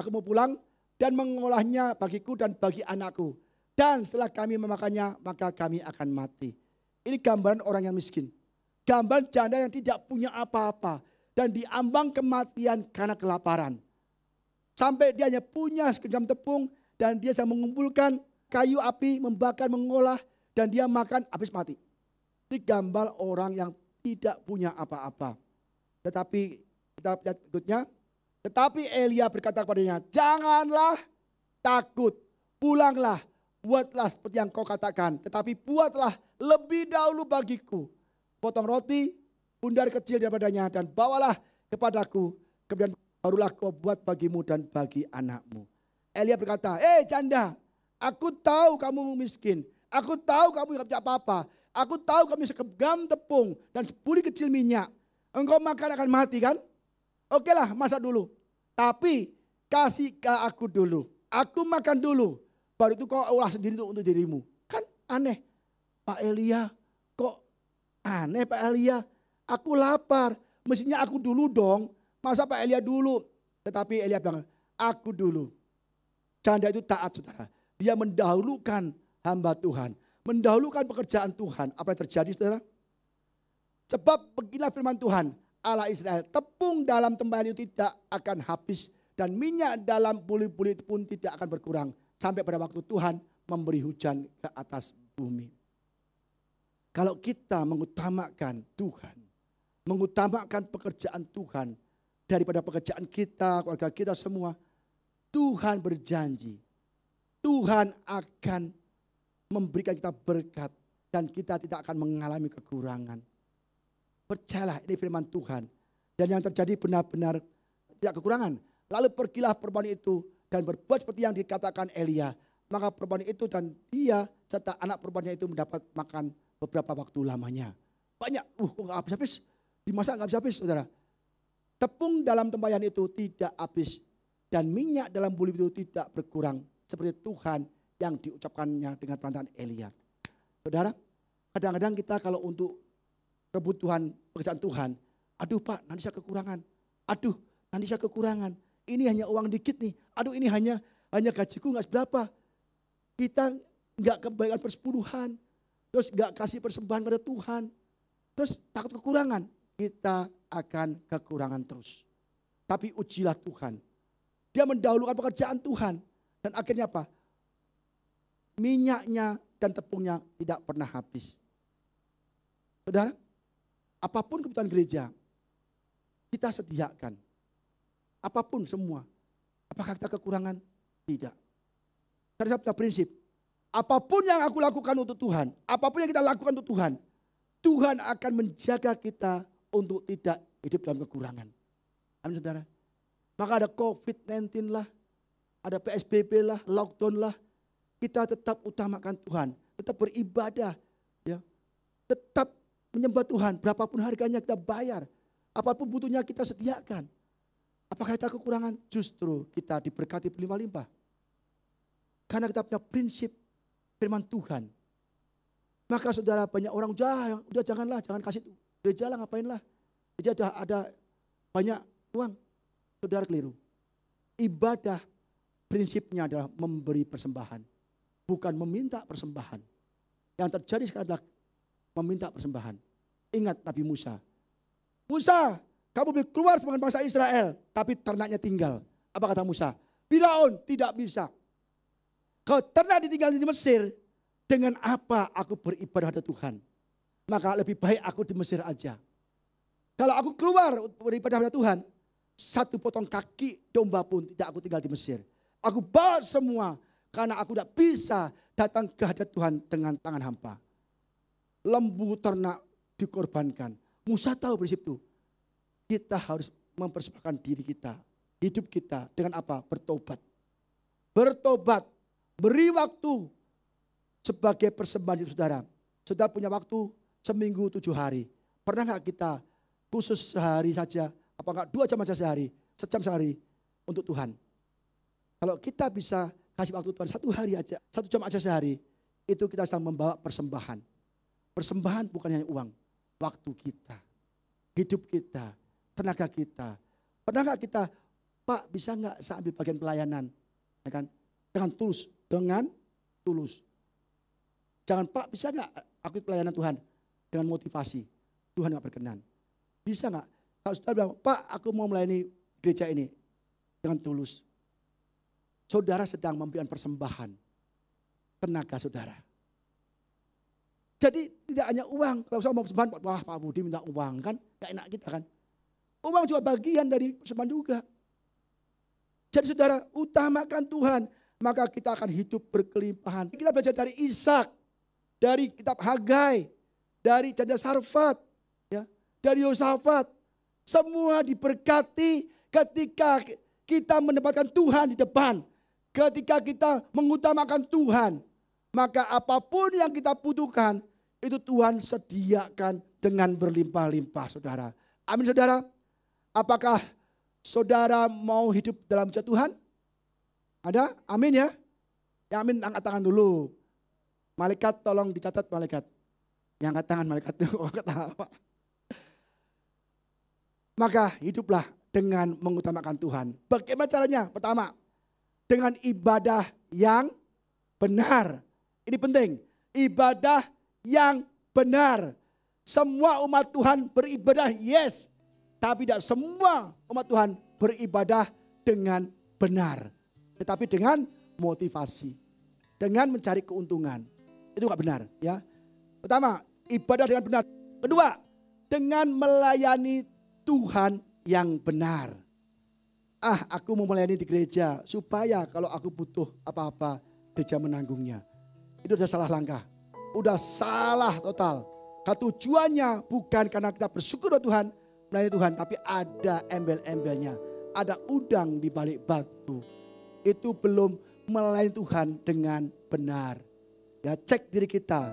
Speaker 1: mau pulang dan mengolahnya bagiku dan bagi anakku. Dan setelah kami memakannya, maka kami akan mati. Ini gambaran orang yang miskin. Gambaran janda yang tidak punya apa-apa. Dan diambang kematian karena kelaparan. Sampai dia hanya punya segenggam tepung dan dia sedang mengumpulkan kayu api, membakar, mengolah. Dan dia makan, habis mati. Ini gambar orang yang tidak punya apa-apa. Tetapi kita lihat berikutnya. Tetapi Elia berkata kepadanya, janganlah takut, pulanglah, buatlah seperti yang kau katakan. Tetapi buatlah lebih dahulu bagiku potong roti, bundar kecil daripadanya, dan bawalah kepadaku. Kemudian barulah kau buat bagimu dan bagi anakmu. Elia berkata, janda, aku tahu kamu miskin. Aku tahu kamu tidak punya apa-apa. Aku tahu kamu segenggam tepung dan sebuli kecil minyak. Engkau makan akan mati kan? Oke lah, masak dulu. Tapi kasih ke aku dulu. Aku makan dulu. Baru itu kau olah sendiri untuk dirimu. Kan aneh. Pak Elia, kok aneh Pak Elia? Aku lapar. Mestinya aku dulu dong. Masa Pak Elia dulu? Tetapi Elia bilang, aku dulu. Janda itu taat saudara. Dia mendahulukan hamba Tuhan. Mendahulukan pekerjaan Tuhan. Apa yang terjadi saudara? Sebab beginilah firman Tuhan. Allah Israel, tepung dalam tempayan itu tidak akan habis dan minyak dalam buli-buli itu pun tidak akan berkurang sampai pada waktu Tuhan memberi hujan ke atas bumi. Kalau kita mengutamakan Tuhan, mengutamakan pekerjaan Tuhan daripada pekerjaan kita, keluarga kita semua, Tuhan berjanji, Tuhan akan memberikan kita berkat dan kita tidak akan mengalami kekurangan. Percayalah ini firman Tuhan. Dan yang terjadi benar-benar tidak kekurangan. Lalu pergilah perempuan itu dan berbuat seperti yang dikatakan Elia. Maka perempuan itu dan dia serta anak perempuannya itu mendapat makan beberapa waktu lamanya. Banyak, kok gak habis-habis. Dimasak gak habis-habis saudara. Tepung dalam tempayan itu tidak habis. Dan minyak dalam buli itu tidak berkurang. Seperti Tuhan yang diucapkannya dengan perantaraan Elia. Saudara, kadang-kadang kita kalau untuk kebutuhan pekerjaan Tuhan, aduh Pak, nanti saya kekurangan. Aduh, nanti saya kekurangan. Ini hanya uang dikit nih. Aduh, ini hanya gajiku nggak seberapa. Kita nggak kebaikan persepuluhan. Terus nggak kasih persembahan pada Tuhan. Terus takut kekurangan. Kita akan kekurangan terus. Tapi ujilah Tuhan. Dia mendahulukan pekerjaan Tuhan. Dan akhirnya apa? Minyaknya dan tepungnya tidak pernah habis. Saudara, apapun kebutuhan gereja, kita sediakan. Apapun semua. Apakah kita kekurangan? Tidak. Karena saya punya prinsip. Apapun yang aku lakukan untuk Tuhan, apapun yang kita lakukan untuk Tuhan, Tuhan akan menjaga kita untuk tidak hidup dalam kekurangan. Amin saudara. Maka ada COVID-19 lah, ada PSBB lah, lockdown lah. Kita tetap utamakan Tuhan, tetap beribadah, ya, tetap menyembah Tuhan. Berapapun harganya kita bayar, apapun butuhnya kita sediakan. Apakah kita kekurangan? Justru kita diberkati berlimpah-limpah. Karena kita punya prinsip firman Tuhan. Maka saudara, banyak orang udah jangan kasih gereja lah, ngapain lah. Gereja ada banyak uang. Saudara keliru. Ibadah prinsipnya adalah memberi persembahan. Bukan meminta persembahan. Yang terjadi sekarang adalah meminta persembahan. Ingat Nabi Musa. Musa, kamu boleh keluar sebagai bangsa Israel. Tapi ternaknya tinggal. Apa kata Musa? Firaun tidak bisa. Kau ternak ditinggal di Mesir. Dengan apa aku beribadah pada Tuhan? Maka lebih baik aku di Mesir aja. Kalau aku keluar beribadah pada Tuhan, satu potong kaki domba pun tidak aku tinggal di Mesir. Aku bawa semua karena aku tidak bisa datang ke hadirat Tuhan dengan tangan hampa. Lembu ternak dikorbankan. Musa tahu prinsip itu. Kita harus mempersembahkan diri kita, hidup kita dengan apa? Bertobat. Bertobat, beri waktu sebagai persembahan hidup saudara. Saudara punya waktu seminggu 7 hari. Pernah nggak kita khusus sehari saja, apa enggak 2 jam saja sehari, sejam sehari untuk Tuhan. Kalau kita bisa kasih waktu Tuhan 1 hari aja, 1 jam aja sehari, itu kita sedang membawa persembahan. Persembahan bukan hanya uang, waktu kita, hidup kita, tenaga kita. Pernah nggak kita, Pak bisa nggak saya ambil bagian pelayanan, ya kan? Dengan tulus. Jangan Pak bisa nggak aku pelayanan Tuhan dengan motivasi, Tuhan nggak berkenan. Bisa nggak? Kalau saudara bilang, Pak aku mau melayani gereja ini dengan tulus. Saudara sedang memberikan persembahan tenaga saudara. Jadi tidak hanya uang. Kalau saya mau persembahan, wah Pak Budi minta uang kan, gak enak kita kan. Uang juga bagian dari persembahan juga. Jadi saudara utamakan Tuhan, maka kita akan hidup berkelimpahan. Kita belajar dari Ishak, dari kitab Hagai, dari Janda Sarfat, ya, dari Yosafat. Semua diberkati ketika kita menempatkan Tuhan di depan. Ketika kita mengutamakan Tuhan, maka apapun yang kita butuhkan, itu Tuhan sediakan dengan berlimpah-limpah saudara. Amin saudara. Apakah saudara mau hidup dalam hujat Tuhan? Ada? Amin ya. Ya amin, angkat tangan dulu. Malaikat tolong dicatat malaikat. Yang angkat tangan malaikat itu. Maka hiduplah dengan mengutamakan Tuhan. Bagaimana caranya? Pertama, dengan ibadah yang benar. Ini penting. Ibadah yang benar. Semua umat Tuhan beribadah, yes. Tapi tidak semua umat Tuhan beribadah dengan benar. Tetapi dengan motivasi. Dengan mencari keuntungan. Itu gak benar ya. Pertama, ibadah dengan benar. Kedua, dengan melayani Tuhan yang benar. Aku mau melayani di gereja supaya kalau aku butuh apa-apa, gereja menanggungnya. Itu udah salah langkah. Udah salah total. Tujuannya bukan karena kita bersyukur kepada Tuhan, melayani Tuhan, tapi ada embel-embelnya. Ada udang di balik batu. Itu belum melayani Tuhan dengan benar. Ya, cek diri kita.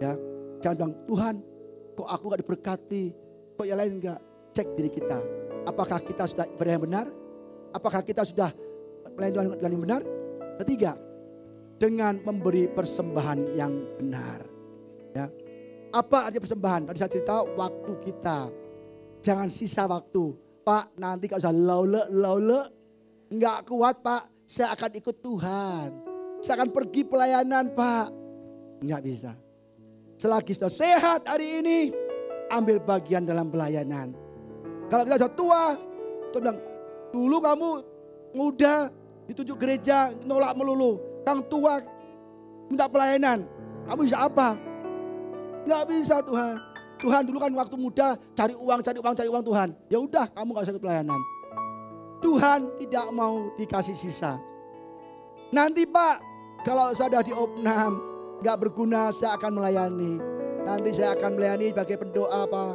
Speaker 1: Ya, jangan bilang Tuhan, kok aku gak diberkati, kok yang lain enggak. Cek diri kita. apakah kita sudah ibadah yang benar? Apakah kita sudah melayani Tuhan dengan yang benar? Ketiga, dengan memberi persembahan yang benar. Ya. Apa arti persembahan? Tadi saya cerita waktu kita. Jangan sisa waktu. Pak, nanti kalau usah laule. Enggak kuat Pak, saya akan ikut Tuhan. Saya akan pergi pelayanan Pak. Enggak bisa. Selagi sudah sehat hari ini, ambil bagian dalam pelayanan. Kalau kita sudah tua, Tuhan bilang, dulu kamu muda, ditunjuk gereja, nolak melulu. Kang tua, minta pelayanan. Kamu bisa apa? Enggak bisa Tuhan. Tuhan dulu kan waktu muda cari uang Tuhan. Ya udah, kamu gak usah ikut pelayanan. Tuhan tidak mau dikasih sisa. Nanti Pak, kalau saya sudah di opnam, gak berguna, saya akan melayani. Nanti saya akan melayani sebagai pendoa Pak.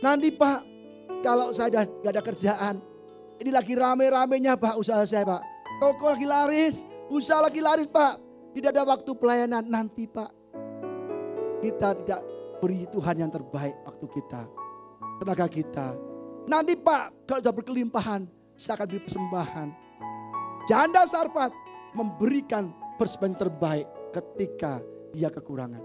Speaker 1: Nanti Pak, kalau saya sudah gak ada kerjaan, ini lagi rame-ramenya Pak usaha saya Pak. Toko lagi laris, usaha lagi laris Pak. Tidak ada waktu pelayanan. Nanti Pak, kita tidak beri Tuhan yang terbaik waktu kita, tenaga kita. Nanti Pak, kalau sudah berkelimpahan, saya akan beri persembahan. Janda Sarfat memberikan persembahan terbaik ketika dia kekurangan.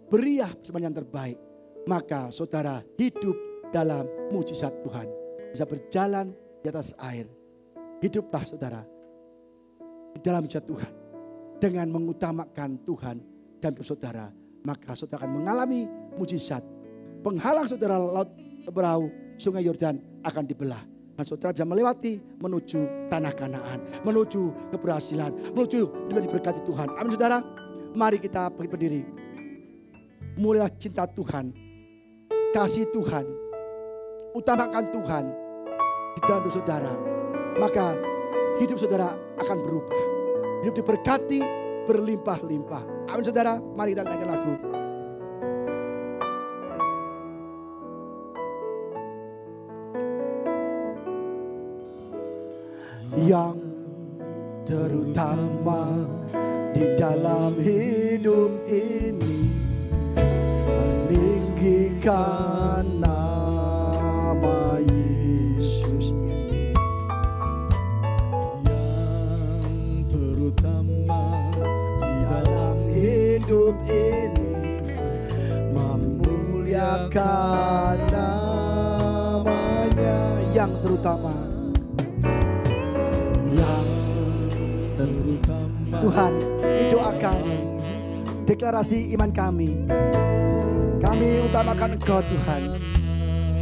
Speaker 1: Berilah persembahan yang terbaik, maka saudara hidup dalam mujizat Tuhan. Bisa berjalan di atas air. Hiduplah saudara di dalam mujizat Tuhan. Dengan mengutamakan Tuhan dan saudara, maka saudara akan mengalami mujizat. Penghalang saudara laut Teberau, sungai Yordan akan dibelah. Dan saudara bisa melewati menuju tanah Kanaan, menuju keberhasilan, menuju juga diberkati Tuhan. Amin saudara. Mari kita berdiri. Mulailah cinta Tuhan, kasih Tuhan, utamakan Tuhan di dalam hidup saudara. Maka hidup saudara akan berubah. Hidup diberkati berlimpah-limpah. Amin saudara. Mari kita nyanyikan lagu. Yang terutama di dalam hidup ini, meninggikan nama Yesus. Yang terutama di dalam hidup ini, memuliakan namanya. Yang terutama, Tuhan, didoakan deklarasi iman kami. Kami utamakan Engkau Tuhan,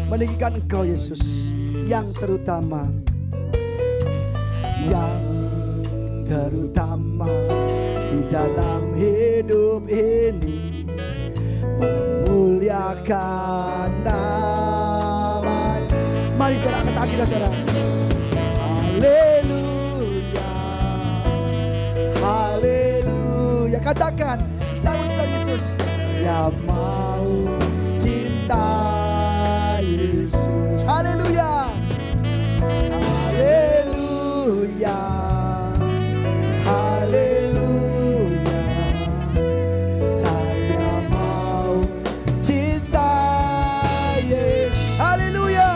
Speaker 1: meninggikan Engkau Yesus. Yang terutama, yang terutama di dalam hidup ini, memuliakan namanya. Mari kita angkat tangan kita saudara. Haleluya, haleluya. Katakan, saya cinta Yesus. Ya mau cinta Yesus. Haleluya, haleluya, haleluya. Saya mau cinta Yesus. Haleluya,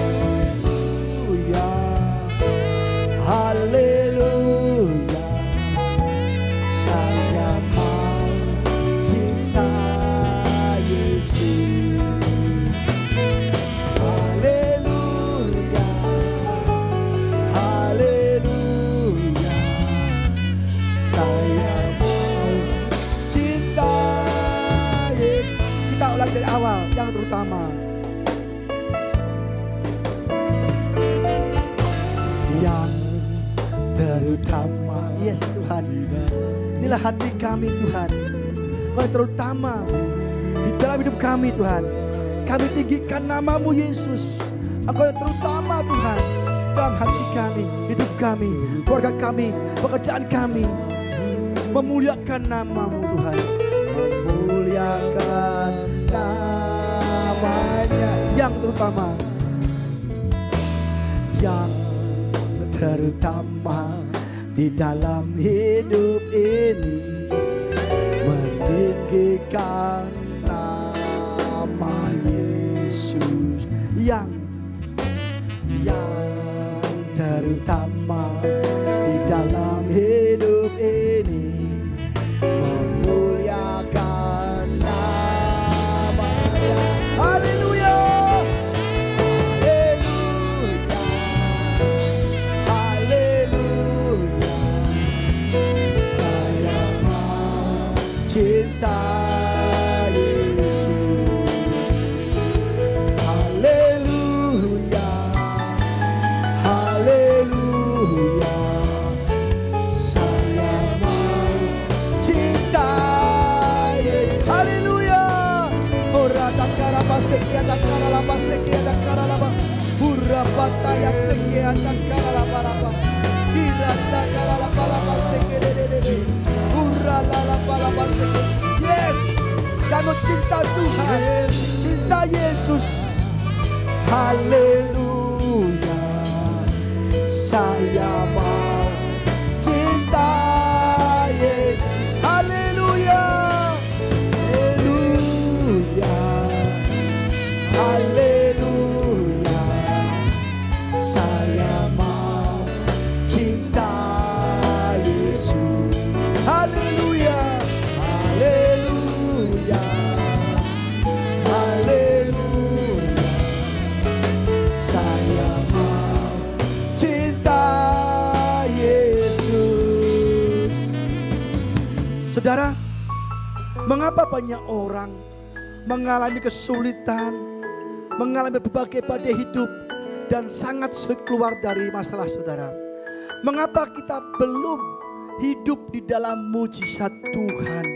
Speaker 1: haleluya, haleluya. Saya mau cinta Yesus. Haleluya, haleluya. Saya mau cinta Yesus. Kita ulang dari awal, yang terutama. Yang terutama, yes Tuhan. Inilah hati kami Tuhan. Yang terutama di dalam hidup kami Tuhan. Kami tinggikan nama-Mu Yesus. Engkau yang terutama Tuhan dalam hati kami, hidup kami, keluarga kami, pekerjaan kami. Memuliakan nama-Mu Tuhan. Memuliakan namanya. Yang terutama, yang terutama di dalam hidup ini, meninggikan dan karalaba sekia dan karalaba. Purapata ya sekia dan karalaba laba. Kirata karalaba laba sekia de. Puralaba laba sekia. Yes, kamu cinta Tuhan, cinta Yesus. Haleluya, saya mau cinta Yesus. Haleluya, haleluya, haleluya, saya mau cinta Yesus. Haleluya, haleluya, haleluya, saya mau cinta Yesus. Saudara, mengapa banyak orang mengalami kesulitan, mengalami berbagai badai hidup, dan sangat sulit keluar dari masalah saudara? Mengapa kita belum hidup di dalam mujizat Tuhan?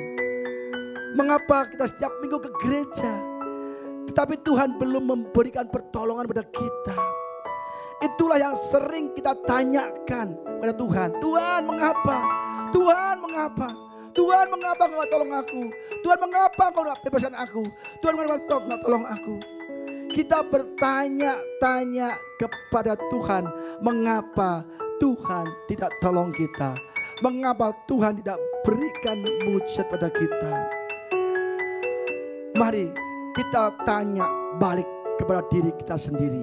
Speaker 1: Mengapa kita setiap minggu ke gereja, tetapi Tuhan belum memberikan pertolongan pada kita? Itulah yang sering kita tanyakan pada Tuhan. Tuhan mengapa? Tuhan mengapa? Tuhan mengapa Engkau tolong aku? Tuhan mengapa Engkau tidak bebaskan aku? Tuhan mengapa Engkau tidak tolong aku? Kita bertanya-tanya kepada Tuhan, mengapa Tuhan tidak tolong kita? Mengapa Tuhan tidak berikan mujizat pada kita? Mari kita tanya balik kepada diri kita sendiri.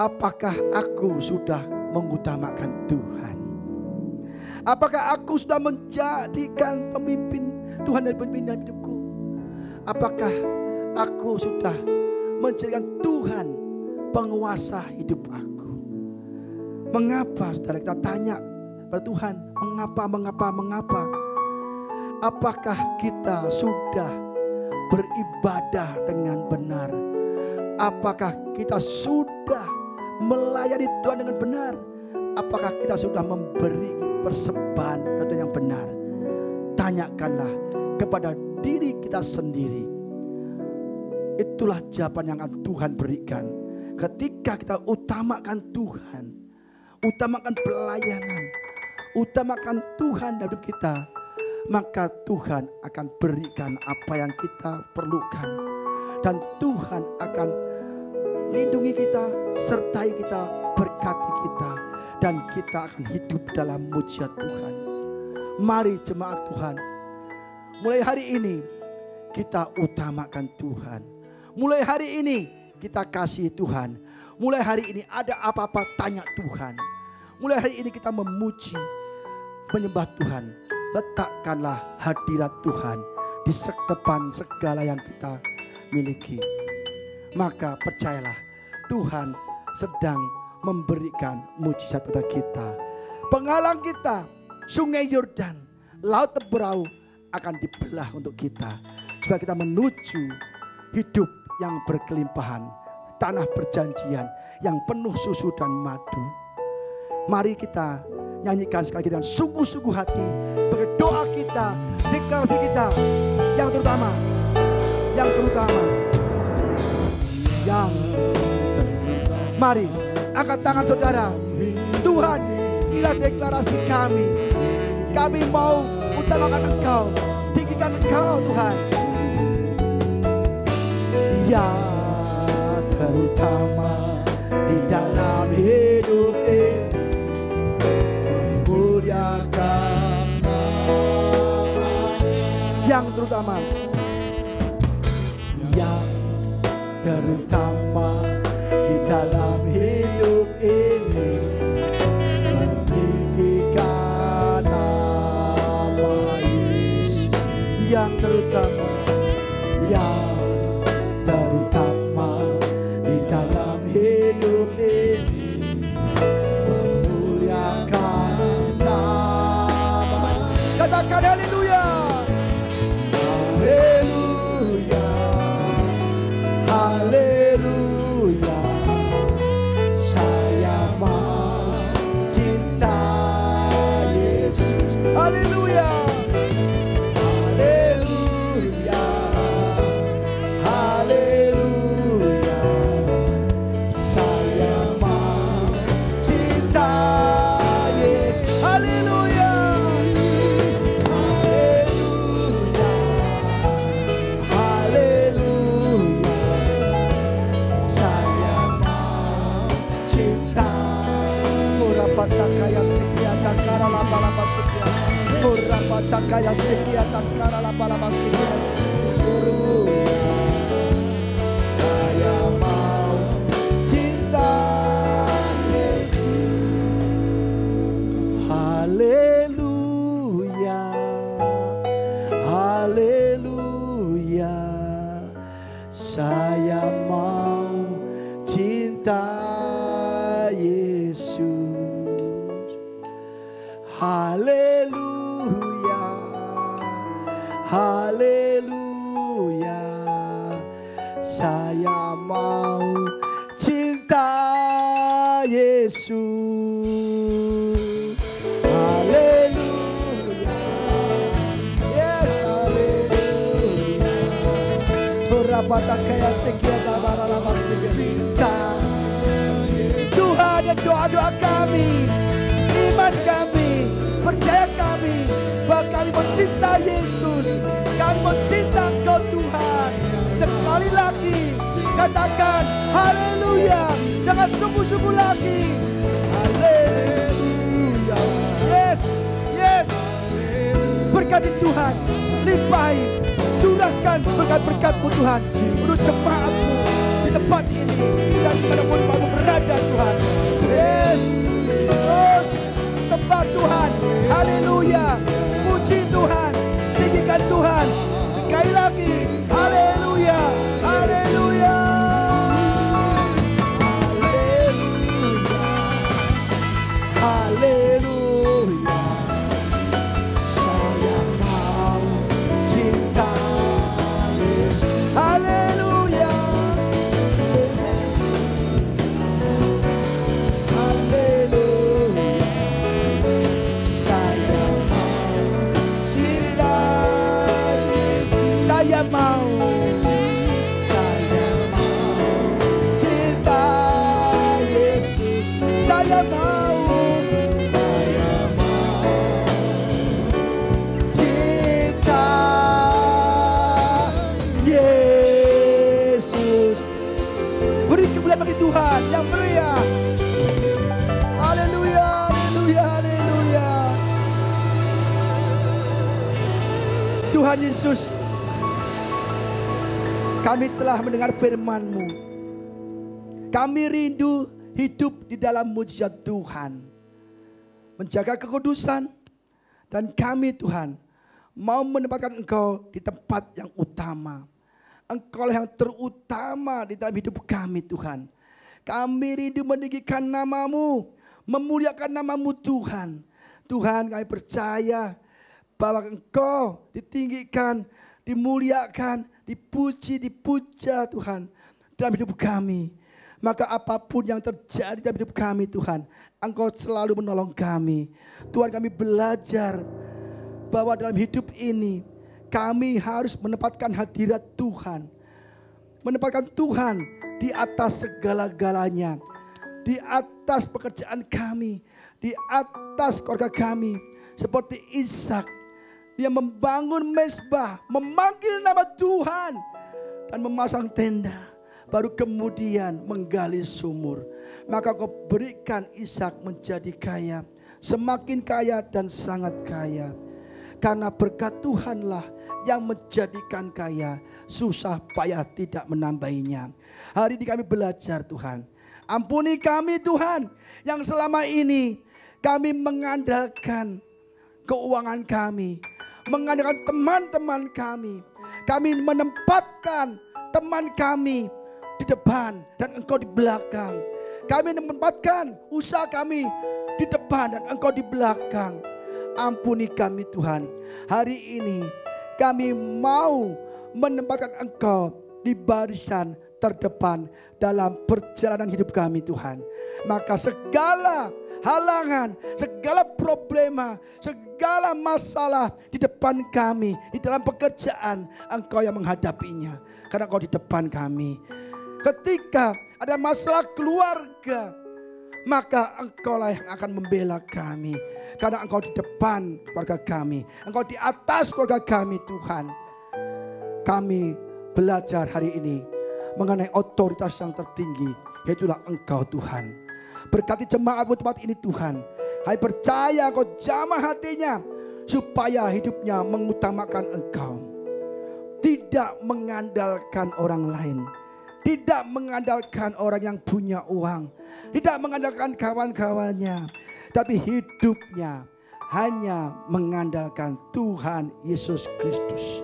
Speaker 1: Apakah aku sudah mengutamakan Tuhan? Apakah aku sudah menjadikan pemimpin Tuhan dari pemimpin hidupku? Apakah aku sudah menjadikan Tuhan penguasa hidup aku? Mengapa saudara kita tanya pada Tuhan, mengapa? Apakah kita sudah beribadah dengan benar? Apakah kita sudah melayani Tuhan dengan benar? Apakah kita sudah memberi persembahan Tuhan yang benar? Tanyakanlah kepada diri kita sendiri. Itulah jawaban yang akan Tuhan berikan. Ketika kita utamakan Tuhan, utamakan pelayanan, utamakan Tuhan dalam hidup kita, maka Tuhan akan berikan apa yang kita perlukan. Dan Tuhan akan lindungi kita, sertai kita, berkati kita, dan kita akan hidup dalam mujizat Tuhan. Mari jemaat Tuhan, mulai hari ini kita utamakan Tuhan. Mulai hari ini kita kasih Tuhan. Mulai hari ini ada apa-apa tanya Tuhan. Mulai hari ini kita memuji, menyembah Tuhan. Letakkanlah hadirat Tuhan di depan segala yang kita miliki. Maka percayalah, Tuhan sedang memberikan mujizat pada kita. Penghalang kita, sungai Yordan, laut Teberau akan dibelah untuk kita, supaya kita menuju hidup yang berkelimpahan, tanah perjanjian yang penuh susu dan madu. Mari kita nyanyikan sekali lagi dengan sungguh-sungguh hati, berdoa kita, deklarasi kita, yang terutama, mari angkat tangan saudara. Tuhan, inilah deklarasi kami. Kami mau utamakan Engkau, tinggikan Engkau Tuhan. Yang terutama di dalam hidup ini, memuliakan nama. Yang terutama di dalam hidup ini, meninggikan nama Yesus. Yang terutama di dalam hidup ini, memuliakan nama. Katakan haleluya. Haleluya, saya mau cinta Yesus. Haleluya, haleluya, haleluya, patakaya sekian kara laba-laba sekian. Ora patakaya sekian kara laba-laba sekian. Saya mau cinta Yesus. Haleluya. Haleluya. Saya mau cinta Yesus. Haleluya. Haleluya. Saya mau cinta Yesus. Haleluya. Yes, haleluya. Berapa tak kaya sekian lama cinta. Tuhan, dan doa-doa kami, iman kami, percaya kami bahwa kami mencinta Yesus. Kami mencinta Engkau Tuhan. Sekali lagi katakan haleluya dengan sungguh-sungguh lagi. Haleluya. Yes, yes. Berkati Tuhan, limpahi, curahkan berkat-berkat-Mu Tuhan untuk jemaat-Mu di tempat ini dan dimanapun jemaat-Mu berada Tuhan. Yes, terus sembah Tuhan, haleluya, puji Tuhan, tinggikan Tuhan. Sekali lagi, haleluya, haleluya, haleluya, haleluya. Saya mau cinta Yesus. Haleluya, haleluya. Saya mau cinta Yesus. Saya mau cinta Yesus. Saya mau cinta Yesus. Beri kemuliaan bagi Tuhan yang meriah. Haleluya, haleluya, haleluya. Tuhan Yesus, kami telah mendengar firman-Mu. Kami rindu hidup di dalam mujizat Tuhan. Menjaga kekudusan. Dan kami Tuhan mau menempatkan Engkau di tempat yang utama. Engkau yang terutama di dalam hidup kami Tuhan. Kami rindu meninggikan nama-Mu. Memuliakan nama-Mu Tuhan. Tuhan, kami percaya bahwa Engkau ditinggikan, dimuliakan, dipuji, dipuja Tuhan dalam hidup kami. Maka apapun yang terjadi dalam hidup kami Tuhan, Engkau selalu menolong kami. Tuhan, kami belajar bahwa dalam hidup ini kami harus menempatkan hadirat Tuhan. Menempatkan Tuhan di atas segala-galanya. Di atas pekerjaan kami, di atas keluarga kami. Seperti Ishak, dia membangun mezbah, memanggil nama Tuhan dan memasang tenda. Baru kemudian menggali sumur. Maka Kau berikan Ishak menjadi kaya. Semakin kaya dan sangat kaya. Karena berkat Tuhanlah yang menjadikan kaya. Susah payah tidak menambahinya. Hari ini kami belajar Tuhan. Ampuni kami Tuhan. Yang selama ini kami mengandalkan keuangan kami. Mengandalkan teman-teman kami. Kami menempatkan teman kami di depan dan Engkau di belakang. Kami menempatkan usaha kami di depan dan Engkau di belakang. Ampuni kami Tuhan. Hari ini kami mau menempatkan Engkau di barisan terdepan dalam perjalanan hidup kami Tuhan. Maka segala halangan, segala problema, segala masalah di depan kami, di dalam pekerjaan, Engkau yang menghadapinya. Karena Engkau di depan kami. Ketika ada masalah keluarga, maka Engkaulah yang akan membela kami. Karena Engkau di depan keluarga kami. Engkau di atas keluarga kami Tuhan. Kami belajar hari ini mengenai otoritas yang tertinggi, yaitulah Engkau Tuhan. Berkati jemaatmu tempat ini Tuhan. Hai percaya Engkau jamah hatinya, supaya hidupnya mengutamakan Engkau. Tidak mengandalkan orang lain. Tidak mengandalkan orang yang punya uang. Tidak mengandalkan kawan-kawannya. Tapi hidupnya hanya mengandalkan Tuhan Yesus Kristus.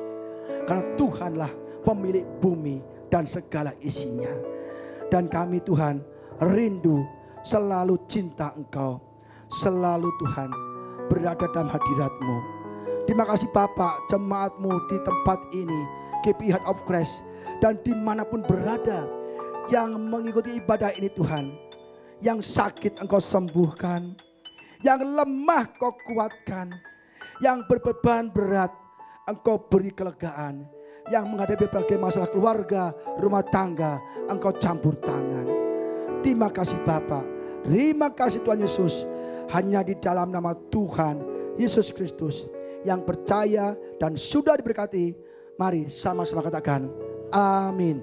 Speaker 1: Karena Tuhanlah pemilik bumi dan segala isinya. Dan kami Tuhan rindu selalu cinta Engkau. Selalu Tuhan berada dalam hadirat-Mu. Terima kasih Bapak, jemaat-Mu di tempat ini, GPI Heart of Christ, dan dimanapun berada yang mengikuti ibadah ini Tuhan. Yang sakit Engkau sembuhkan, yang lemah Kau kuatkan, yang berbeban berat Engkau beri kelegaan, yang menghadapi berbagai masalah keluarga, rumah tangga, Engkau campur tangan. Terima kasih Bapak, terima kasih Tuhan Yesus. Hanya di dalam nama Tuhan Yesus Kristus yang percaya dan sudah diberkati, mari sama-sama katakan amin.